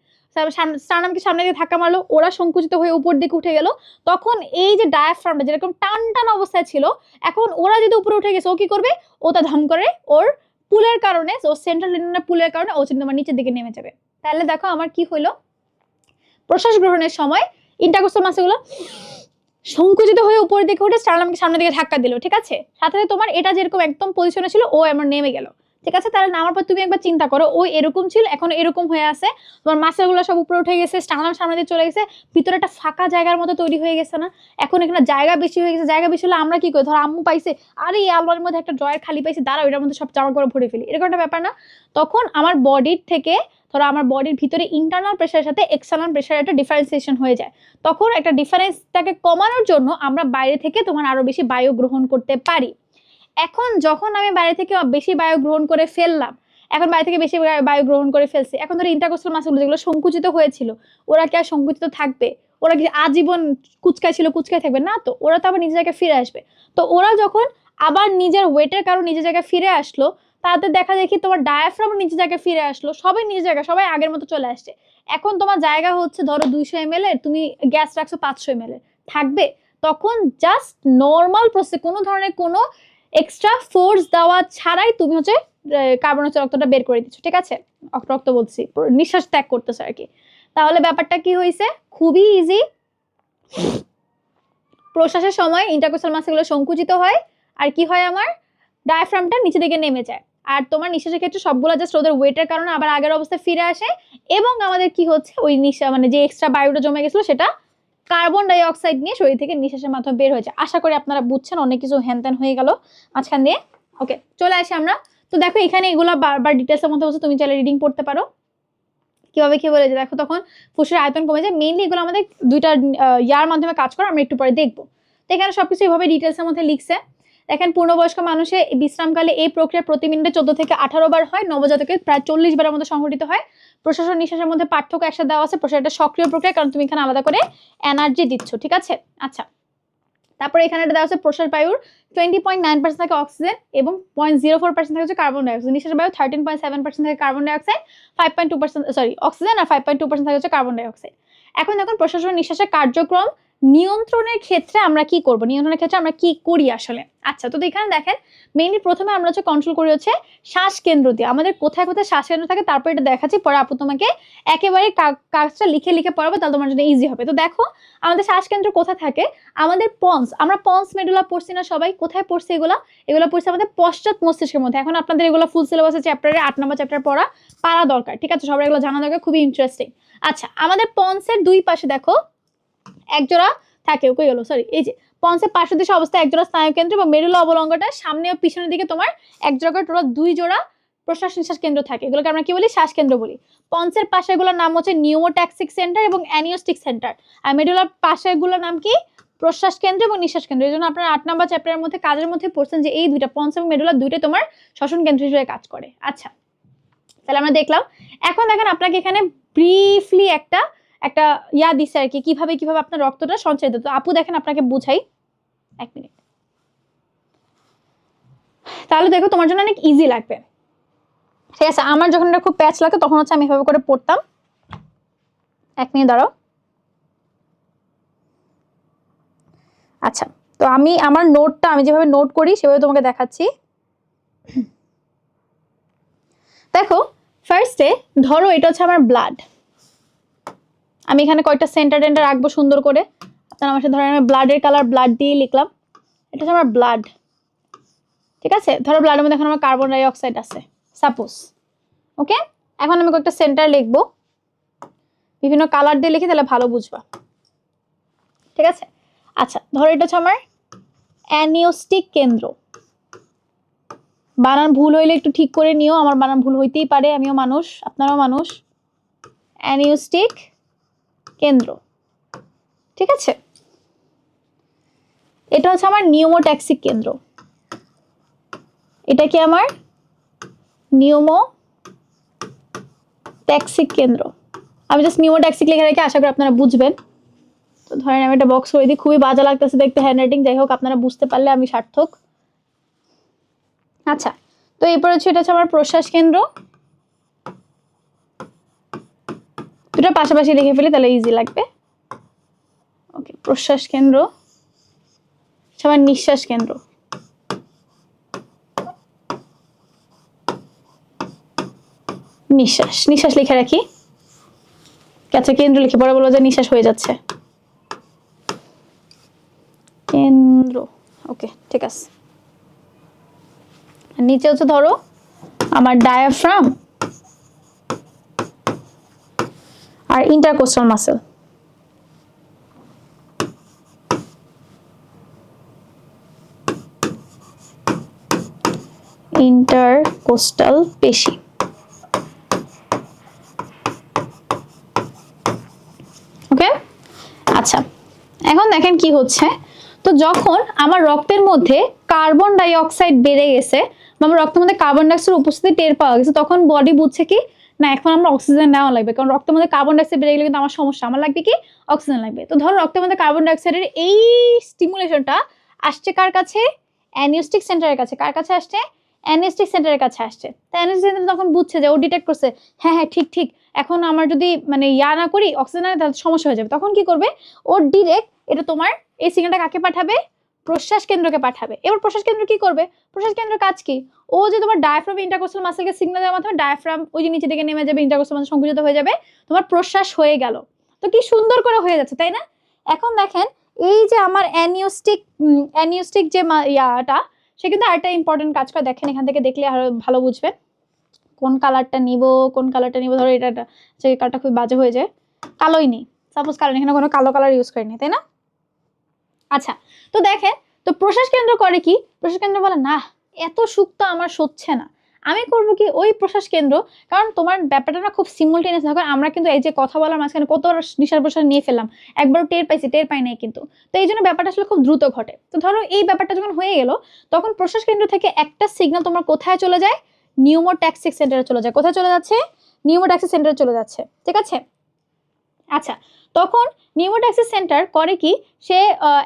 স্টার্নামকে সামনের দিকে ধাক্কা মারলো, ওরা সংকুচিত হয়ে উপর দিকে উঠে গেল, তখন এই যে ডায়াফ্রামটা যেরকম টান টান অবস্থায় ছিল, এখন ওরা যদি উপরে উঠে গেছে ও কি করবে, ও তা ধাম করে ওর পুলের কারণে, ও সেন্ট্রাল লিনার পুলের কারণে ও কিন্তু আমার নিচের দিকে নেমে যাবে। তাহলে দেখো আমার কি হইলো, প্রশ্বাস গ্রহণের সময় ইন্টারকোস্টাল মাসলগুলো সংকুচিত হয়ে উপরের দিকে উঠে স্টার্নামকে সামনের দিকে ধাক্কা দিল, ঠিক আছে। সাথে তোমার এটা যেরকম একদম পজিশনে ছিল ও এমন নেমে গেল, ঠিক আছে। তাহলে নামার পর তুমি একবার চিন্তা করো, ও এরকম ছিল, এখন এরকম হয়ে আছে, তোমার মাসেলগুলো সব উপরে উঠে গেছে, স্টার্নাম সামনে দিয়ে চলে গেছে, ভিতরে একটা ফাঁকা জায়গার মতো তৈরি হয়ে গেছে না। এখন এখানে জায়গা বেশি হয়ে গেছে, জায়গা বেশি হলে আমরা কি করি, ধরো আম্মু পাইছে, আরে এই আলমারির মধ্যে একটা ড্রয়ার খালি পাইছে, দাঁড়াও এটার মধ্যে সব জামা কাপড় ভরে ফেলি, এরকম একটা ব্যাপার না। তখন আমার বডির থেকে, ধরো আমার বডির ভিতরে ইন্টারনাল প্রেশারের সাথে এক্সটার্নাল প্রেশারের একটা ডিফারেন্সিয়েশন হয়ে যায়, তখন একটা ডিফারেন্সটাকে কমানোর জন্য আমরা বাইরে থেকে তোমার আরো বেশি বায়ু গ্রহণ করতে পারি। এখন যখন আমি বাইরে থেকে বেশি বায়ু গ্রহণ করে ফেললাম, এখন বাইরে থেকে বেশি বায়ু গ্রহণ করে ফেলছি, এখন ধরো ইন্টারকোস্টাল মাসলগুলো যেগুলো সংকুচিত হয়েছিল, ওরা কি আর সংকুচিত থাকবে, ওরা কি আজীবন কুচকায় ছিল কুচকায় থাকবে না, তো ওরা তো আবার নিজের জায়গায় ফিরে আসবে। তো ওরা যখন আবার নিজের ওয়েটের কারণে নিজের জায়গায় ফিরে আসলো, তাতে দেখা দেখি তোমার ডায়াফ্রাম নিজের জায়গায় ফিরে আসলো, সবাই নিজের জায়গায়, সবাই আগের মতো চলে আসছে। এখন তোমার জায়গা হচ্ছে ধরো 200 ml এর, তুমি গ্যাস রাখছো 500 ml এর, থাকবে। তখন জাস্ট নর্মাল প্রসেস, কোনো ধরনের কোনো এক্সট্রা ফোর্স দেওয়া ছাড়াই তুমি হচ্ছে কার্বন ডাইঅক্সাইড রক্তটা বের করে দিচ্ছ, ঠিক আছে। রক্ত বলছি, নিঃশ্বাস ত্যাগ করতেছো আর কি। তাহলে ব্যাপারটা কি হয়েছে, খুবই ইজি। প্রশ্বাসের সময় ইন্টারকোস্টাল মাসলগুলো সংকুচিত হয়, আর কি হয়, আমার ডায়াফ্রামটা নিচে দিকে নেমে যায়, আর তোমার নিঃশ্বাসের ক্ষেত্রে সবগুলো জাস্ট ওদের ওয়েটের কারণে আবার আগের অবস্থায় ফিরে আসে, এবং আমাদের কি হচ্ছে, ওই নিঃশ্বাস মানে যে এক্সট্রা বায়ুটা জমে গেছিল সেটা কার্বন ডাই অক্সাইড নিয়ে শরীর থেকে নিঃশ্বাসের মাধ্যমে বের হয়ে যায়। আশা করি আপনারা বুঝছেন, অনেক কিছু হ্যান হয়ে গেল মাঝখান দিয়ে। ওকে, চলে আসি আমরা। তো দেখো এখানে এগুলো বারবার ডিটেলসের মধ্যে বলছে, তুমি চাইলে রিডিং পড়তে পারো কিভাবে কি বলে। দেখো তখন ফুসফুসের আয়তন কমে যায়, মেইনলি এগুলো আমাদের দুইটা ইয়ার মাধ্যমে কাজ করে, আমরা একটু পরে দেখবো। তো এখানে সবকিছু এভাবে ডিটেলসের মধ্যে লিখছে। দেখেন পূর্ণবয়স্ক মানুষের বিশ্রামকালে এই প্রক্রিয়া প্রতি মিনিটে 14 থেকে 18 বার হয়, নবজাতকে প্রায় 40 বারের মধ্যে সংঘটিত হয়। প্রশ্বাস ও নিঃশ্বাসের মধ্যে পার্থক্য একসাথে দেওয়া আছে, প্রশ্বাসটা সক্রিয় প্রক্রিয়া, কারণ তুমি এখানে আলাদা করে এনার্জি দিচ্ছ, ঠিক আছে। আচ্ছা, তারপরে এখানে দেওয়া আছে প্রশ্বাস বায়ুর 20.9% থাকে অক্সিজেন এবং 0.04% থাকে হচ্ছে কার্বন ডাইঅক্সাইড। নিঃশ্বাস বায়ু 13.7% থাকে কার্বন ডাইঅক্সাইড, 5.2% অক্সিজেন, আর 5.2% থাকে হচ্ছে কার্বন ডাইঅক্সাইড। এখন দেখুন প্রশ্বাস ও নিঃশ্বাসের কার্যক্রম নিয়ন্ত্রণের ক্ষেত্রে আমরা কি করব, নিয়ন্ত্রণের ক্ষেত্রে আমরা কি করি আসলে। আচ্ছা, তো এখানে দেখেন মেইনলি প্রথমে আমরা হচ্ছে কন্ট্রোল করি হচ্ছে শ্বাস কেন্দ্র দিয়ে, আমাদের কোথায় কোথায় শ্বাস কেন্দ্র থাকে, তারপর এটা দেখাচ্ছি, পরে আপু তোমাকে একেবারে কাজটা লিখে লিখে পড়াবো, তাহলে তোমার জন্য ইজি হবে। তো দেখো আমাদের শ্বাস কেন্দ্র কোথায় থাকে, আমাদের পন্স, আমরা পন্স মেডুলা পড়ছি না সবাই, কোথায় পড়ছি এগুলা, এগুলো পড়ছি আমাদের পশ্চাৎ মস্তিষ্কের মধ্যে। এখন আপনাদের এগুলো ফুল সিলেবাসের চ্যাপ্টারে 8 নম্বর চ্যাপ্টার পারা দরকার, ঠিক আছে, সবাই এগুলো জানা দরকার, খুবই ইন্টারেস্টিং। আচ্ছা, আমাদের পন্সের দুই পাশে দেখো একজোড়া থাকে, ওকে গেল সরি, এই যে পন্সের পার্শ্বদেশে অবস্থায় একজোড়া স্নায়ু কেন্দ্র এবং মেরুলা অবলঙ্গটা সামনে ও পিছনের দিকে তোমার এক জায়গায় টোটাল 2 জোড়া প্রশ্বাস নিঃশ্বাস কেন্দ্র থাকে, এগুলোকে আমরা কি বলি, শ্বাস কেন্দ্র বলি। পন্সের পাশে এগুলোর নাম হচ্ছে নিউমোট্যাক্সিক সেন্টার এবং অ্যানিওস্টিক সেন্টার, আর মেডুলার পাশে এগুলোর নাম কি, প্রশ্বাস কেন্দ্র এবং নিঃশ্বাস কেন্দ্র। এই জন্য আপনারা 8 নম্বর চ্যাপ্টারের মধ্যে কাজের মধ্যে পড়ছেন যে এই দুইটা পন্স এবং মেডুলা দুইটাই তোমার শ্বসন কেন্দ্র হিসেবে কাজ করে। আচ্ছা, তাহলে আমরা দেখলাম। এখন দেখেন আপনাকে এখানে ব্রিফলি একটা একটা ইয়া দিছে আর কি, কিভাবে কিভাবে আপনার রক্তটা সঞ্চারিত। তো আপু দেখেন আপনাকে বুঝাই, 1 মিনিট, তাহলে দেখো তোমার জন্য অনেক ইজি লাগবে। ঠিক আছে, আমার যখন এটা খুব প্যাচ লাগতো তখন হচ্ছে আমি এভাবে করে পড়তাম। 1 মিনিট দাঁড়াও। আচ্ছা, তো আমি আমার নোটটা আমি যেভাবে নোট করি সেভাবে তোমাকে দেখাচ্ছি। দেখো ফার্স্টে ধরো এটা হচ্ছে আমার ব্লাড, আমি এখানে কয়েকটা সেন্টার টেন্টার রাখবো সুন্দর করে। আপনারা আমার সাথে ধরেন আমি ব্লাডের কালার ব্লাড দিয়ে লিখলাম, এটা হচ্ছে আমার ব্লাড। ঠিক আছে, ধরো ব্লাডের মধ্যে এখন আমার কার্বন ডাই অক্সাইড আছে সাপোজ। ওকে, এখন আমি কয়েকটা সেন্টার লিখবো, বিভিন্ন কালার দিয়ে লিখি তাহলে ভালো বুঝবা। ঠিক আছে, আচ্ছা ধরো এটা হচ্ছে আমার অ্যানিওস্টিক কেন্দ্র। বানান ভুল হইলে একটু ঠিক করে নিও, আমার বানান ভুল হইতেই পারে, আমিও মানুষ, আপনারাও মানুষ। অ্যানিওস্টিক কেন্দ্র। ঠিক আছে, এটা হচ্ছে আমার নিউমোট্যাক্সিক কেন্দ্র। এটা কি আমার নিউমোট্যাক্সিক কেন্দ্র। আমি জাস্ট নিউমোট্যাক্সিক লিখে রেখে আশা করি আপনারা বুঝবেন। তো ধরেন আমি একটা বক্স করে দিই, খুবই বাজে লাগতেছে দেখতে হ্যান্ড রাইটিং, যাই হোক আপনারা বুঝতে পারলে আমি সার্থক। আচ্ছা, তো এরপর হচ্ছে এটা হচ্ছে আমার প্রশ্বাস কেন্দ্র। দুটো পাশাপাশি লিখে ফেলি তাহলে ইজি লাগবে। ওকে, প্রশ্বাস কেন্দ্র, আমার নিঃশ্বাস কেন্দ্র। নিঃশ্বাস, নিঃশ্বাস লিখে রাখি। আচ্ছা, কেন্দ্র লিখে পরে বলো যে নিঃশ্বাস হয়ে যাচ্ছে। কেন্দ্র, ওকে ঠিক আছে। নিচে হচ্ছে ধরো আমার ডায়াফ্রাম আর ইন্টারকোস্টাল মাসেল। ইন্টারকোস্টাল পেশি। ওকে, আচ্ছা এখন দেখেন কি হচ্ছে। তো যখন আমার রক্তের মধ্যে কার্বন ডাই অক্সাইড বেড়ে গেছে বা আমার রক্তের মধ্যে কার্বন ডাই অক্সাইডের উপস্থিতি টের পাওয়া গেছে, তখন বডি বুঝছে কি না এখন আমরা অক্সিজেন নেওয়া লাগবে, কারণ রক্তের মধ্যে কার্বন ডাই অক্সাইড বেড়ে গেলে কিন্তু আমার সমস্যা, আমার লাগবে কি অক্সিজেন লাগবে। তো ধরো রক্তের মধ্যে কার্বন ডাই অক্সাইডের এই স্টিমুলেশনটা আসছে কার কাছে, অ্যানিওস্টিক সেন্টারের কাছে। কার কাছে আসছে, অ্যানিওস্টিক সেন্টারের কাছে আসছে। তো অ্যানিওস্টিক সেন্টার তখন বুঝছে যে ও ডিটেক্ট করছে হ্যাঁ হ্যাঁ ঠিক ঠিক, এখন আমার যদি মানে ইয়া না করি অক্সিজেন না তাহলে সমস্যা হয়ে যাবে। তখন কি করবে, ওর ডিরেক্ট এটা তোমার এই সিগন্যালটা কাকে পাঠাবে, প্রশ্বাস কেন্দ্রকে পাঠাবে। এবার প্রশ্বাস কেন্দ্র কি করবে, প্রশ্বাস কেন্দ্রের কাজ কি, ও যে তোমার ডায়াফ্রাম ইন্টারকোস্টাল মাসেলকে সিগন্যাল দেওয়ার মাধ্যমে ডায়াফ্রাম ওই যে নিচে দিকে নেমে যাবে, ইন্টারকোস্টাল মাসেল সংকুচিত হয়ে যাবে, তোমার প্রশ্বাস হয়ে গেল। তো কি সুন্দর করে হয়ে যাচ্ছে তাই না। এখন দেখেন এই যে আমার অ্যানিওস্টিক যে ইয়াটা, সে কিন্তু আরেকটা ইম্পর্টেন্ট কাজ করে, দেখেন এখান থেকে দেখলে আরো ভালো বুঝবে। কোন কালারটা নিব, কোন কালারটা নিব, ধরো এটা যে কালারটা খুব বাজে হয়ে যায়, কালোই নেই সাপোজ, কারণ এখানে কোনো কালো কালার ইউজ করিনি তাই না। আচ্ছা, তো দেখেন তো প্রশ্বাস কেন্দ্র করে কি, প্রশ্বাস কেন্দ্র বলে না এত সুখ তো আমার সচ্ছে না, আমি করবো কি ওই প্রশ্বাস কেন্দ্র, কারণ তোমার ব্যাপারটা না খুব সিমুলটেনিয়াস থাকে। আমরা কিন্তু এই যে কথা বলার মাঝখানে কতবার নিঃশ্বাস প্রশ্বাস নিয়ে ফেললাম, একবারও টের পাইছি, টের পাই নাই কিন্তু। তো এই জন্য ব্যাপারটা আসলে খুব দ্রুত ঘটে। তো ধরো এই ব্যাপারটা যখন হয়ে গেল, তখন প্রশ্বাস কেন্দ্র থেকে একটা সিগন্যাল তোমার কোথায় চলে যায়, নিউমোট্যাক্সিক সেন্টারে চলে যায়। কোথায় চলে যাচ্ছে, নিউমোট্যাক্সিক সেন্টারে চলে যাচ্ছে। ঠিক আছে, আচ্ছা তখন নিউমোট্যাক্সিস সেন্টার করে কি, সে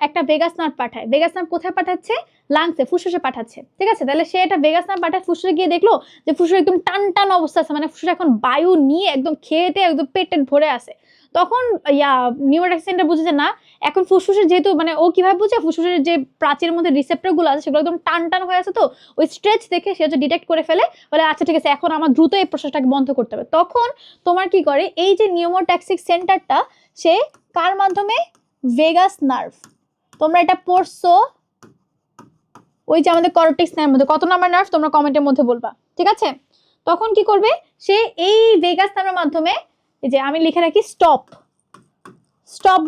একটা ভেগাস নার্ভ পাঠায়। ভেগাস নার্ভ কোথায় পাঠাচ্ছে, লাংসে, ফুসফুসে পাঠাচ্ছে। ঠিক আছে, তাহলে সে একটা ভেগাস নার্ভ পাঠায় ফুসফুসে, গিয়ে দেখলো যে ফুসফুস একদম টান টান অবস্থা আছে, মানে ফুসফুস এখন বায়ু নিয়ে একদম খেতে একদম পেট ভরে আছে। তখন নিউমোট্যাক্সিস সেন্টার বুঝে যে না, এখন ফুসফুসের যেহেতু মানে ও কিভাবে বুঝে, ফুসফুসের যে প্রাচীরের মধ্যে রিসেপ্টর গুলো আছে সেগুলো একদম টান টান হয়ে আছে, তো ওই স্ট্রেচ দেখে সে হচ্ছে ডিটেক্ট করে ফেলে, বলে আচ্ছা ঠিক আছে এখন আমার দ্রুত এই প্রসেসটাকে বন্ধ করতে হবে। তখন তোমার কি করে, এই যে নিউমোট্যাক্সিক সেন্টারটা সে কার মাধ্যমে, ভেগাস নার্ভ। তোমরা এটা পড়ছো ওই যে আমাদের কর্টেক্স নার্ভের মধ্যে, কত নাম্বার নার্ভ তোমরা কমেন্টের মধ্যে বলবা। ঠিক আছে, তখন কি করবে সে, এই ভেগাস নার্ভের মাধ্যমে, এই যে আমি লিখে রাখি স্টপ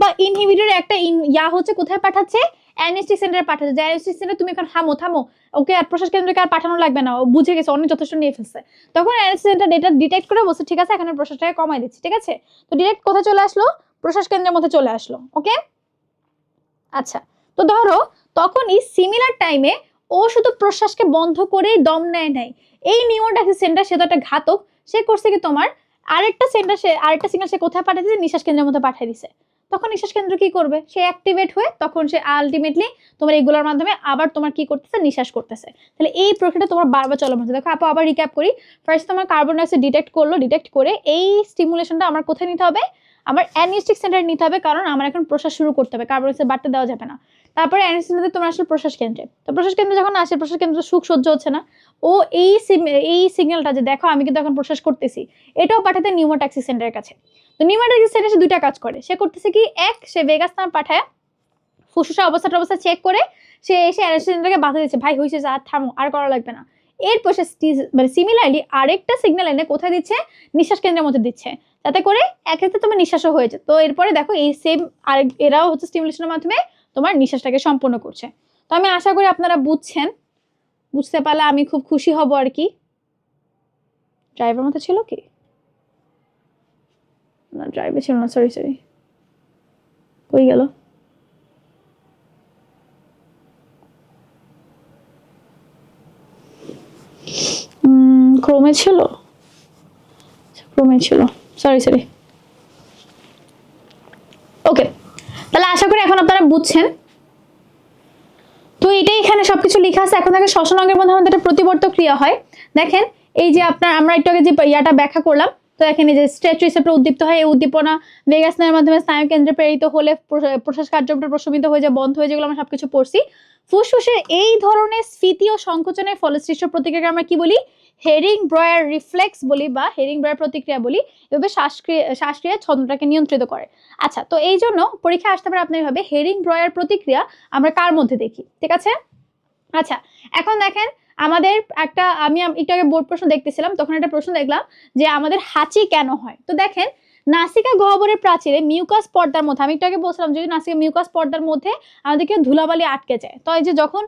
বা ইনহিবিটর একটা ইয়া হচ্ছে কোথায় পাঠাচ্ছে, অ্যানিস্টিক সেন্টারে পাঠাচ্ছে। যে অ্যানিস্টিক সেন্টার তুমি এখন থামো ওকে আর প্রশ্বাস কেন্দ্রকে আর পাঠানো লাগবে না, ও বুঝে গেছে অনেক যথেষ্ট নিয়ে ফেলছে। তখন অ্যানিস্টিক সেন্টার ডেটা ডিটেক্ট করে বলছে ঠিক আছে এখন প্রশ্বাসটাকে কমাই দিচ্ছি। ঠিক আছে, তো ডিরেক্ট কোথায় চলে আসলো, প্রশ্বাস কেন্দ্রের মধ্যে চলে আসলো। ওকে, আচ্ছা তো ধরো তখন এই সিমিলার টাইমে ও শুধু প্রশ্বাসকে বন্ধ করেই দম নেয় নাই, এই নিউমোট্যাক্সিস সেন্টার সে তো একটা ঘাতক, সে করছে কি তোমার আরেকটা সিগন্যাল সে কোথায় পাঠিয়ে দিচ্ছে, নিঃশ্বাস কেন্দ্রের মধ্যে পাঠিয়ে দিছে। তখন নিঃশ্বাস কেন্দ্র কি করবে, সে অ্যাক্টিভেট হয়ে তখন সে আলটিমেটলি তোমার এইগুলোর মাধ্যমে আবার তোমার কি করতেছে, নিঃশ্বাস করতেছে। তাহলে এই প্রক্রিয়াটা তোমার বারবার চলমান হচ্ছে। দেখো আপু আবার রিক্যাপ করি। ফার্স্ট তোমার কার্বন ডাইঅক্সাইড ডিটেক্ট করলো, ডিটেক্ট করে এই স্টিমুলেশনটা আমার কোথায় নিতে হবে, আমার অ্যানিস্টিক সেন্টারে নিতে হবে, কারণ আমার এখন প্রশ্বাস শুরু করতে হবে, কার্বন ডাইঅক্সাইড বাড়তে দেওয়া যাবে না। তারপরে অ্যানিস্টিক তোমার আসলে প্রশ্বাস কেন্দ্রে, তো প্রশ্বাস কেন্দ্রে যখন আসে, প্রশ্বাস কেন্দ্রে সুখ সহ্য হচ্ছে না, ও এই সিগন্যালটা যে দেখো আমি কিন্তু এখন প্রশ্বাস করতেছি, এটাও পাঠাতে নিউমোট্যাক্সি সেন্টারের কাছে। তো নিউমোট্যাক্সি সেন্টারে সে দুইটা কাজ করে, সে করতেছে কি, এক সে ভেগাস নার্ভ পাঠায় ফুসফুসের অবস্থা চেক করে সে এসে অ্যানেস্থেসিয়াকে বাধা দিচ্ছে, ভাই হয়েছে যা, থামো, আর করা লাগবে না। এরপর সে মানে সিমিলারলি আরেকটা সিগন্যাল এনে কোথায় দিচ্ছে, নিঃশ্বাস কেন্দ্রের মধ্যে দিচ্ছে, যাতে করে এক্ষেত্রে তোমার নিঃশ্বাসও হয়েছে। তো এরপরে দেখো এই সেম আরেক এরাও হচ্ছে স্টিমুলেশনের মাধ্যমে তোমার নিঃশ্বাসটাকে সম্পন্ন করছে। তো আমি আশা করি আপনারা বুঝছেন, বুঝতে পারলে আমি খুব খুশি হব আর কি। ড্রাইভার মতো ছিল কি না, ড্রাইভার ছিল না, সরি কই গেল, ক্রোমে ছিল, সরি ওকে। তাহলে আশা করি এখন আপনারা বুঝছেন। তো এটাই এখানে সবকিছু লেখা আছে। এখন দেখেন শ্বসন অঙ্গের মধ্যে আমাদের একটা প্রতিবর্ত ক্রিয়া হয়। দেখেন এই যে আমরা একটু আগে যে ইয়াটা ব্যাখ্যা করলাম, তো দেখেন এই যে স্ট্রেচ রিসেপ্টর উদ্দীপ্ত হয়, এই উদ্দীপনা ভেগাস নার্ভের মাধ্যমে স্নায়ু কেন্দ্রে প্রেরিত হলে প্রশ্বাস কার্যক্রম প্রশমিত হয়ে যায়, বন্ধ হয়ে, যেগুলো আমরা সবকিছু পড়ছি। ফুসফুসের এই ধরনের স্ফীতি ও সংকোচনের ফলে সৃষ্ট প্রতিক্রিয়াকে আমরা কি বলি, হেরিং ব্রয়ার রিফ্লেক্স বলি বা হেরিং ব্রয়ার প্রতিক্রিয়া বলি। এভাবে শ্বাসক্রিয়া ছন্দটাকে নিয়ন্ত্রিত করে। আচ্ছা, তো এই জন্য পরীক্ষা আসতে পারে আপনার এভাবে হেরিং ব্রয়ার প্রতিক্রিয়া আমরা কার মধ্যে দেখি, ঠিক আছে। আচ্ছা, এখন দেখেন আমাদের আমি একটু আগে বোর্ড প্রশ্ন দেখতেছিলাম, তখন একটা প্রশ্ন দেখলাম যে আমাদের হাঁচি কেন হয়। তো দেখেন নাসিকা গহ্বরের প্রাচীরে মিউকাস পর্দার মধ্যে, আমি একটু আগে বলছিলাম যদি নাসিকা মিউকাস পর্দার মধ্যে আমাদেরকে ধুলাবালি আটকে যায়, তো এই যে যখন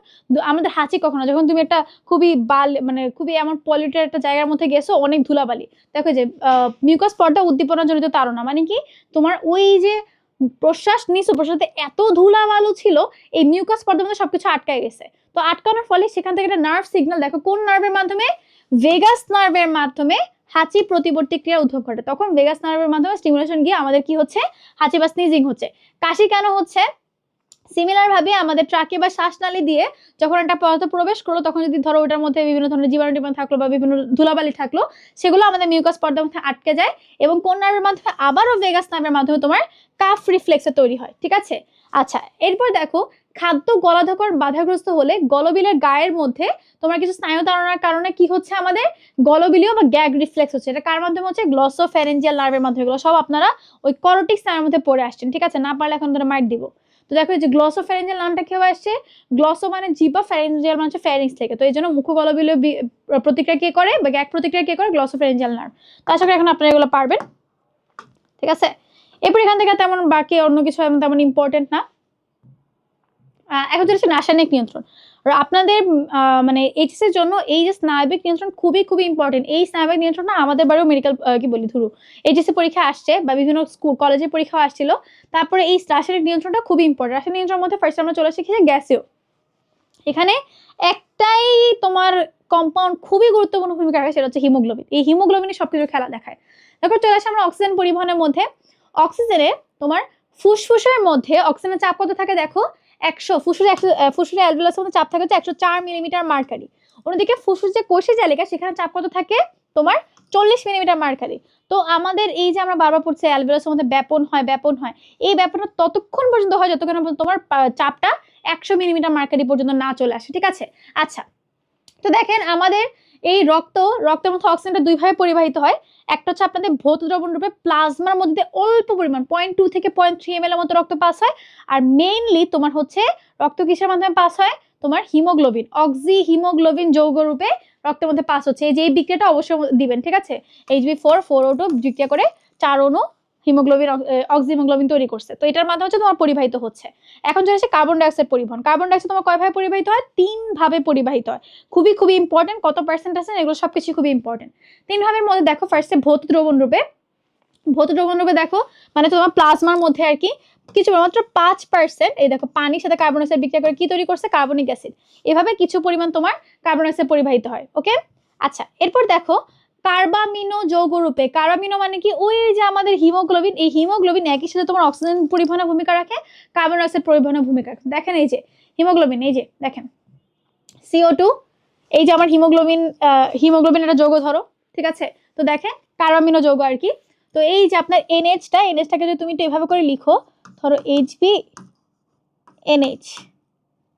আমাদের হাঁচি কখনো, যখন তুমি একটা খুবই মানে খুবই এমন পলিউটেড একটা জায়গার মধ্যে গেছো, অনেক ধুলাবালি, দেখো যে মিউকাস পর্দা উদ্দীপনা জনিত তাড়না, মানে কি তোমার ওই যে প্রশ্বাস নিছো, প্রশ্বাসে এত ধুলাবালু ছিল, এই মিউকাস পর্দার মধ্যে সবকিছু আটকায় গেছে। তো আটকানোর ফলে সেখান থেকে একটা নার্ভ সিগন্যাল, দেখো কোন নার্ভের মাধ্যমে, ভেগাস নার্ভের মাধ্যমে হাঁচি প্রতিবর্তী ক্রিয়া উদ্ভব ঘটে। তখন ভেগাস নার্ভের মাধ্যমে স্টিমুলেশন গিয়ে আমাদের কি হচ্ছে, হাঁচি বা স্নিজিং হচ্ছে। কাশি কেন হচ্ছে, সিমিলার ভাবে আমাদের ট্রাকে বা শ্বাসনালী দিয়ে যখন একটা পদার্থ প্রবেশ করলো, তখন যদি ধরো ওটার মধ্যে বিভিন্ন ধরনের জীবাণু থাকলো বা বিভিন্ন ধুলাবালি থাকলো, সেগুলো আমাদের মিউকাস পর্দার মধ্যে আটকে যায়, এবং কোন নার্ভের মাধ্যমে, আবারও ভেগাস নার্ভের মাধ্যমে তোমার কাফ রিফ্লেক্সে তৈরি হয়, ঠিক আছে। আচ্ছা, এরপর দেখো খাদ্য গলাধকর বাধাগ্রস্ত হলে গলবিলের গায়ের মধ্যে তোমার কিছু স্নায়ু তাড়নার কারণে কি হচ্ছে, আমাদের গলবিলীয় বা গ্যাগ রিফ্লেক্স হচ্ছে। এটা কার মাধ্যমে হচ্ছে, গ্লসোফ্যারেঞ্জিয়াল নার্ভের মাধ্যমে। এগুলো সব আপনারা ওই করোটিক স্নায়ুর মধ্যে পড়ে আসছেন, ঠিক আছে, না পারলে এখন ধরে মাইট দিব। তো দেখো যে গ্লসোফ্যারেঞ্জিয়াল নামটা কি হয়ে আসছে, গ্লসো মানে জিহ্বা, ফ্যারেঞ্জিয়াল মানে হচ্ছে ফ্যারিংস থেকে, তো এই জন্য মুখ গলবিলীয় প্রতিক্রিয়া কে করে বা গ্যাগ প্রতিক্রিয়া কে করে, গ্লসোফ্যারেঞ্জিয়াল নার্ভ। তো আশা করি এখন আপনারা এগুলো পারবেন, ঠিক আছে। এরপর এখান থেকে তেমন বাকি অন্য কিছু তেমন ইম্পর্টেন্ট না। এখন হচ্ছে রাসায়নিক নিয়ন্ত্রণ। আপনাদের মানে এইচএস এর জন্য এই যে স্নায়বিক নিয়ন্ত্রণ খুবই ইম্পর্টেন্ট। এই স্নায়বিক নিয়ন্ত্রণটা আমাদের বারেও মেডিকেল কি বলি ধরু এইচএসসি পরীক্ষা আসছে বা বিভিন্ন স্কুল কলেজের পরীক্ষা আসছিল, তারপরে এই রাসায়নিক নিয়ন্ত্রণটা খুবই ইম্পর্টেন্ট। রাসায়নিক নিয়ন্ত্রণের মধ্যে ফার্স্ট আমরা চলে শিখেছি গ্যাসীয়। এখানে একটাই তোমার কম্পাউন্ড খুবই গুরুত্বপূর্ণ ভূমিকা রাখে, সেটা হচ্ছে হিমোগ্লোবিন। এই হিমোগ্লোবিনের সবকিছু খেলা দেখায়। তারপর চলে আসে আমরা অক্সিজেন পরিবহনের মধ্যে। অক্সিজেনে তোমার ফুসফুসের মধ্যে অক্সিজেনের চাপ কত থাকে দেখো, 100, ফুসফুসের অ্যালভিওলাসের মধ্যে চাপ থাকে হচ্ছে 104 মিলিমিটার মার্কারি। অন্যদিকে ফুসফুস যে কোষের জালিকা, সেখানে চাপ কত থাকে তোমার 40 মিলিমিটার মার্কারি। তো আমাদের এই যে আমরা বারবার পড়ছি অ্যালভিওলাসের মধ্যে ব্যাপন হয়, এই ব্যাপনটা ততক্ষণ পর্যন্ত হয় যতক্ষণ পর্যন্ত তোমার চাপটা 100 মিলিমিটার মার্কারি পর্যন্ত না চলে আসে, ঠিক আছে। আচ্ছা, তো দেখেন আমাদের এই রক্তের মধ্যে অক্সিজেনটা দুই ভাবে পরিবাহিত হয়। একটা হচ্ছে আপনাদের ভৌত দ্রবণ রূপে প্লাজমার মধ্যে অল্প পরিমাণ 0.2 থেকে 0.3 ml এর মতো রক্ত পাস হয়, আর মেইনলি তোমার হচ্ছে রক্ত কিসের মাধ্যমে পাস হয়, তোমার হিমোগ্লোবিন, অক্সি হিমোগ্লোবিন যৌগ রূপে রক্তের মধ্যে পাস হচ্ছে। এই যে এই বিক্রিয়াটা অবশ্যই দিবেন, ঠিক আছে। Hb4 বিক্রিয়া করে 4 অণু হিমোগ্লোবিন অক্সি হিমোগ্লোবিন তৈরি করছে, তো এটার মাধ্যমে হচ্ছে তোমার পরিবাহিত হচ্ছে। এখন চলে আসে কার্বন ডাইঅক্সাইড পরিবহন। কার্বন ডাইঅক্সাইড তোমার কয় ভাবে পরিবাহিত হয়, 3 ভাবে পরিবাহিত হয়। খুবই ইম্পর্টেন্ট, কত পার্সেন্ট আছে এগুলো সবকিছু খুবই ইম্পর্টেন্ট। 3 ভাবের মধ্যে দেখো ফার্স্টে ভৌত দ্রবণ রূপে দেখো মানে তোমার প্লাজমার মধ্যে আর কি কিছু মাত্র 5%, এই দেখো পানির সাথে কার্বন ডাইঅক্সাইড বিক্রিয়া করে কি তৈরি করছে, কার্বনিক অ্যাসিড। এভাবে কিছু পরিমাণ তোমার কার্বন ডাইঅক্সাইড পরিবাহিত হয়, ওকে। আচ্ছা, এরপর দেখো কার্বামিনো যৌগরূপে। কার্বামিনো মানে কি, ওই যে আমাদের হিমোগ্লোবিন, এই হিমোগ্লোবিন একই সাথে তোমার অক্সিজেন পরিবহনে ভূমিকা রাখে, কার্বন ডাইঅক্সাইড পরিবহনে ভূমিকা রাখে। দেখেন এই যে হিমোগ্লোবিন, এই যে দেখেন CO2, এই যে আমার হিমোগ্লোবিন, হিমোগ্লোবিন একটা যৌগ ধরো, ঠিক আছে। তো দেখেন কার্বামিনো যৌগ আর কি। তো এই যে আপনার NHটাকে যদি তুমি এভাবে করে লিখো, ধরো HBNH,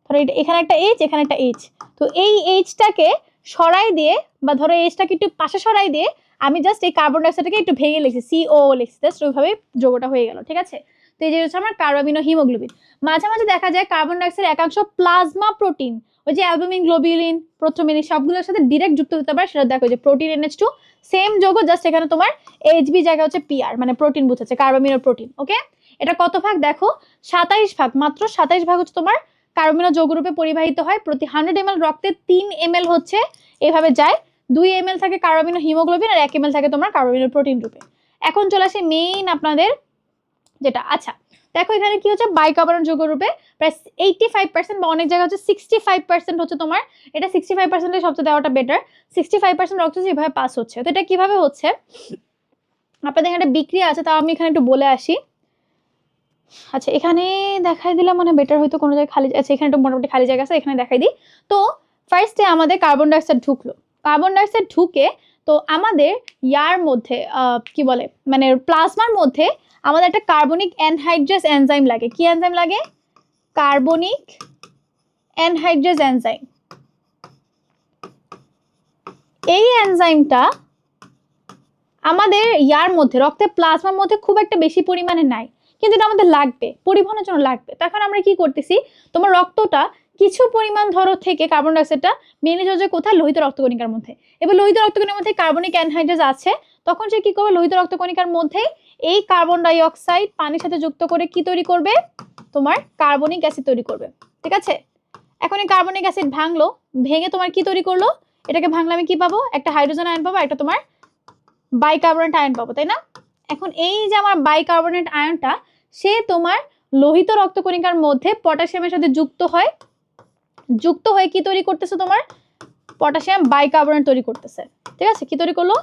ধরো এখানে একটা H, এখানে একটা H, তো এই Hটাকে সরাই দিয়ে, বা ধরো Hটাকে একটু পাশে সরাই দিয়ে আমি জাস্ট এই কার্বন ডাইঅক্সাইডটাকে একটু ভেঙে লিখছি, CO লিখছি, জাস্ট ওইভাবে যৌগটা হয়ে গেল, ঠিক আছে। তো এই যে হচ্ছে আমার কার্বামিনো হিমোগ্লোবিন। মাঝে মাঝে দেখা যায় কার্বন ডাইঅক্সাইড একাংশ প্লাজমা প্রোটিন, ওই যে অ্যালবুমিন, গ্লোবিউলিন, প্রোথ্রোমিন, সবগুলোর সাথে ডিরেক্ট যুক্ত হতে পারে। সেটা দেখো যে প্রোটিন NH2 সেম যৌগ, জাস্ট এখানে তোমার HB জায়গা হচ্ছে PR, মানে প্রোটিন বুঝাচ্ছে, কার্বামিনো প্রোটিন। ওকে, এটা কত ভাগ দেখো, 27 ভাগ, মাত্র 27 ভাগ হচ্ছে তোমার কার্বামিনো যৌগরূপে পরিবাহিত হয়। প্রতি 100 ml রক্তে 3 ml হচ্ছে এভাবে যায়। 2 ml থাকে কার্বামিনো হিমোগ্লোবিন, আর 1 ml থাকে তোমার কার্বামিনো প্রোটিন রূপে। এখন চলে আসে মেইন আপনাদের যেটা, আচ্ছা দেখো এখানে কি হচ্ছে, বাইকার্বনেট যৌগরূপে প্রায় 85%, বা অনেক জায়গায় হচ্ছে 65% হচ্ছে তোমার, এটা 65% সবচেয়ে দেওয়াটা বেটার। 65% রক্ত যেভাবে পাস হচ্ছে, তো এটা কিভাবে হচ্ছে, আপনাদের এখানে বিক্রিয়া আছে, তাও আমি এখানে একটু বলে আসি। আচ্ছা এখানে দেখাই দিলাম মানে বেটার হয়তো, কোনো জায়গায় খালি, আচ্ছা এখানে একটু মোটামুটি খালি জায়গা আছে, এখানে দেখাই দিই। তো ফার্স্টে আমাদের কার্বন ডাইঅক্সাইড ঢুকলো, কার্বন ডাইঅক্সাইড ঢুকে তো আমাদের ইয়ার মধ্যে কি বলে, মানে প্লাজমার মধ্যে আমাদের একটা কার্বনিক অ্যানহাইড্রেস এনজাইম লাগে। কি এনজাইম লাগে? Carbonic anhydrase enzyme. এই এনজাইমটা আমাদের ইয়ার মধ্যে, রক্তে প্লাজমার মধ্যে খুব একটা বেশি পরিমাণে নাই, কিন্তু এটা আমাদের লাগবে, পরিবহনের জন্য লাগবে। তখন আমরা কি করতেছি, তোমার রক্তটা কিছু পরিমাণ ধরো থেকে কার্বন ডাইঅক্সাইডটা মেনে যাচ্ছে কোথায়, লোহিত রক্তকণিকার মধ্যে। এবার লোহিত রক্তকণিকার মধ্যে কার্বনিক অ্যানহাইড্রেস আছে, তখন সে কি করবে, লোহিত রক্তকণিকার মধ্যে এই কার্বন ডাই অক্সাইড পানির সাথে যুক্ত করে কি তৈরি করবে, তোমার কার্বনিক অ্যাসিড তৈরি করবে, ঠিক আছে। এখন এই কার্বনিক অ্যাসিড ভাঙলো, ভেঙে তোমার কি তৈরি করলো, এটাকে ভাঙলে আমি কি পাবো, একটা হাইড্রোজেন আয়ন পাবো, একটা তোমার বাইকার্বনেট আয়ন পাবো, তাই না। এখন এই যে আমার বাইকার্বনেট আয়নটা, সে তোমার লোহিত রক্তকণিকার মধ্যে পটাশিয়ামের সাথে যুক্ত হয়ে কি তৈরি করতেছে, তোমার পটাশিয়াম বাইকার্বনেট তৈরি করতেছে, ঠিক আছে। কি তৈরি করলো,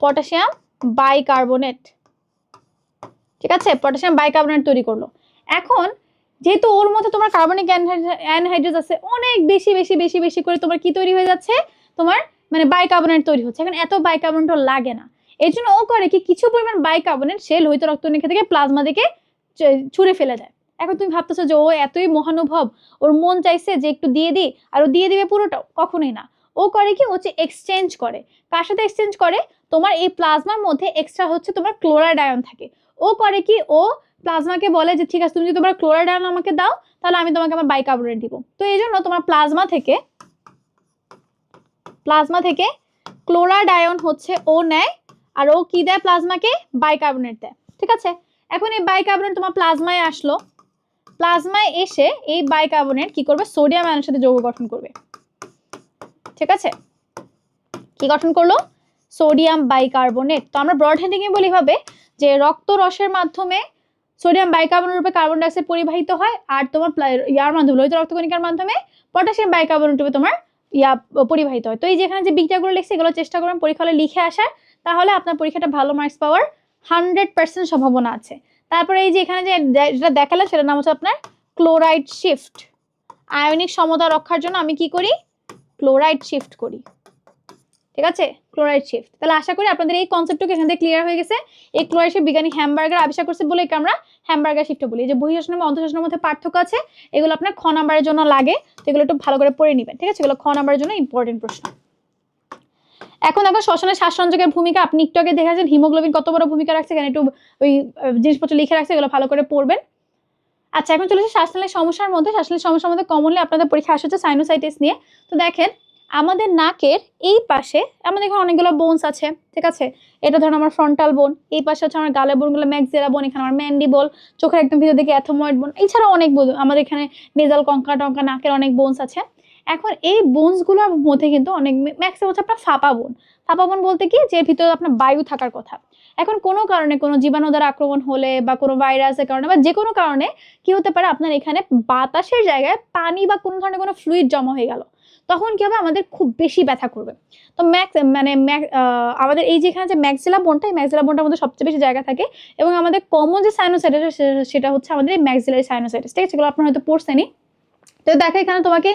পটাশিয়াম বাইকার্বনেট, ঠিক আছে, পটাশিয়াম বাইকার্বনেট তৈরি করলো। এখন যেহেতু ওর মধ্যে তোমার কার্বনিক অ্যানহাইড্রেস আছে, অনেক বেশি বেশি বেশি বেশি করে তোমার কি তৈরি হয়ে যাচ্ছে, তোমার মানে বাইকার্বনেট তৈরি হচ্ছে। এখন এত বাইকার্বনেট লাগে না, এর জন্য ও করে কি, কিছু পরিমাণ বাইকার্বনেট সে লোহিত রক্তকণিকা থেকে প্লাজমা দিকে ছুঁড়ে ফেলে দেয়। এখন তুমি ভাবতেছো যে ও এতই মহানুভব, ওর মন চাইছে যে একটু দিয়ে দিই, আর ও দিয়ে দিবে পুরোটাও, কখনোই না। ও করে কি, হচ্ছে এক্সচেঞ্জ করে। কার সাথে এক্সচেঞ্জ করে, তোমার এই প্লাজমার মধ্যে এক্সট্রা হচ্ছে তোমার ক্লোরাইড আয়ন থাকে। ও করে কি, ও প্লাজমাকে বলে যে ঠিক আছে, তুমি যদি তোমার ক্লোরাইড আয়ন আমাকে দাও, তাহলে আমি তোমাকে আমার বাইকার্বনেট দিব। তো এই জন্য তোমার প্লাজমা থেকে ক্লোরাইড আয়ন হচ্ছে ও নেয়, আর ও কি দেয় প্লাজমাকে, বাইকার্বনেট দেয়, ঠিক আছে। এখন এই বাইকার্বনেট তোমার প্লাজমায় আসলো, প্লাজমায় এসে এই বাইকার্বনেট কি করবে, সোডিয়াম আয়নের সাথে যৌগ গঠন করবে, ঠিক আছে। কি গঠন করলো, সোডিয়াম বাইকার্বনেট। তো আমরা ব্রড হেডিং এ বলি ভাবে যে রক্ত রসের মাধ্যমে সোডিয়াম বাইকার্বনেট রূপে কার্বন ডাইঅক্সাইড পরিবাহিত হয়, আর তোমার ইয়ার মাধ্যমে, লোহিত রক্তকণিকার মাধ্যমে পটাশিয়াম বাইকার্বনেট রূপে তোমার পরিবাহিত হয়। তো এই যেখানে যে বিক্রিয়াগুলো লিখছি, এগুলো চেষ্টা করবেন পরীক্ষা হলে লিখে আসার, তাহলে আপনার পরীক্ষাটা ভালো মার্কস পাওয়ার 100% সম্ভাবনা আছে। তারপরে এই যে এখানে যেটা দেখালে, সেটার নাম হচ্ছে আপনার ক্লোরাইড শিফট। আয়নিক সমতা রক্ষার জন্য আমি কি করি, ক্লোরাইড শিফট করি, ঠিক আছে, ক্লোরাইড শিফট। তাহলে আশা করি আপনাদের এই কনসেপ্টটুকু এখান থেকে ক্লিয়ার হয়ে গেছে। এই ক্লোরাইড শিফট বিজ্ঞানী হ্যামবার্গার আবিষ্কার করছে বলে আমরা হ্যামবার্গার শিফট বলি। যে বহিঃশ্বাসন এবং অন্তঃশ্বাসনের মধ্যে পার্থক্য আছে, এগুলো আপনার খ নাম্বারের জন্য লাগে, তো এগুলো একটু ভালো করে পড়ে নেবেন, ঠিক আছে। এগুলো খ নাম্বারের জন্য ইম্পর্টেন্ট প্রশ্ন। এখন দেখো শ্বসনের শ্বাসসংযোগের ভূমিকা, আপনি একটু আগে দেখেছেন হিমোগ্লোবিন কত বড় ভূমিকা রাখছে, এখানে একটু ওই জিনিসপত্র লিখে রাখছে, এগুলো ভালো করে পড়বেন। আচ্ছা এখন চলে আসে শ্বাসনালীর সমস্যার মধ্যে। শ্বাসনালীর সমস্যার মধ্যে কমনলি আপনাদের পরীক্ষা আসছে সাইনোসাইটিস নিয়ে। তো দেখেন আমাদের নাকের এই পাশে আমাদের এখানে অনেকগুলো বোনস আছে, ঠিক আছে। এটা ধরুন আমার ফ্রন্টাল বোন, এই পাশে হচ্ছে আমার গালের বোনগুলো ম্যাক্সিলা বোন, এখানে আমার ম্যান্ডিবল, চোখের একদম ভিতর দিকে অ্যাথময়েড বোন, এছাড়াও অনেক বোন আমাদের এখানে নেজাল কঙ্কা টঙ্কা, নাকের অনেক বোনস আছে। এখন এই বোনসগুলোর মধ্যে কিন্তু অনেক ম্যাক্সিমাম হচ্ছে আপনার ফাঁপা বোন। ফাঁপা বোন বলতে কি, যে ভিতরে আপনার বায়ু থাকার কথা। এখন কোনো কারণে, কোনো জীবাণু দ্বারা আক্রমণ হলে বা কোনো ভাইরাসের কারণে বা যে কোনো কারণে কি হতে পারে, আপনার এখানে বাতাসের জায়গায় পানি বা কোনো ধরনের কোনো ফ্লুইড জমা হয়ে গেল। তখন কি হবে, আমাদের খুব বেশি ব্যথা করবে। তো আমাদের এই যেখানে যে ম্যাক্সিলা বোনটা, এই ম্যাক্সিলা বোনটার মধ্যে সবচেয়ে বেশি জায়গা থাকে, এবং আমাদের কমন যে সাইনোসাইটিস সেটা হচ্ছে আমাদের এই ম্যাক্সিলারি সাইনোসাইটিস, ঠিক আছে? এগুলো আপনারা হয়তো পড়ছেনই। তো দেখো এখানে তোমাকে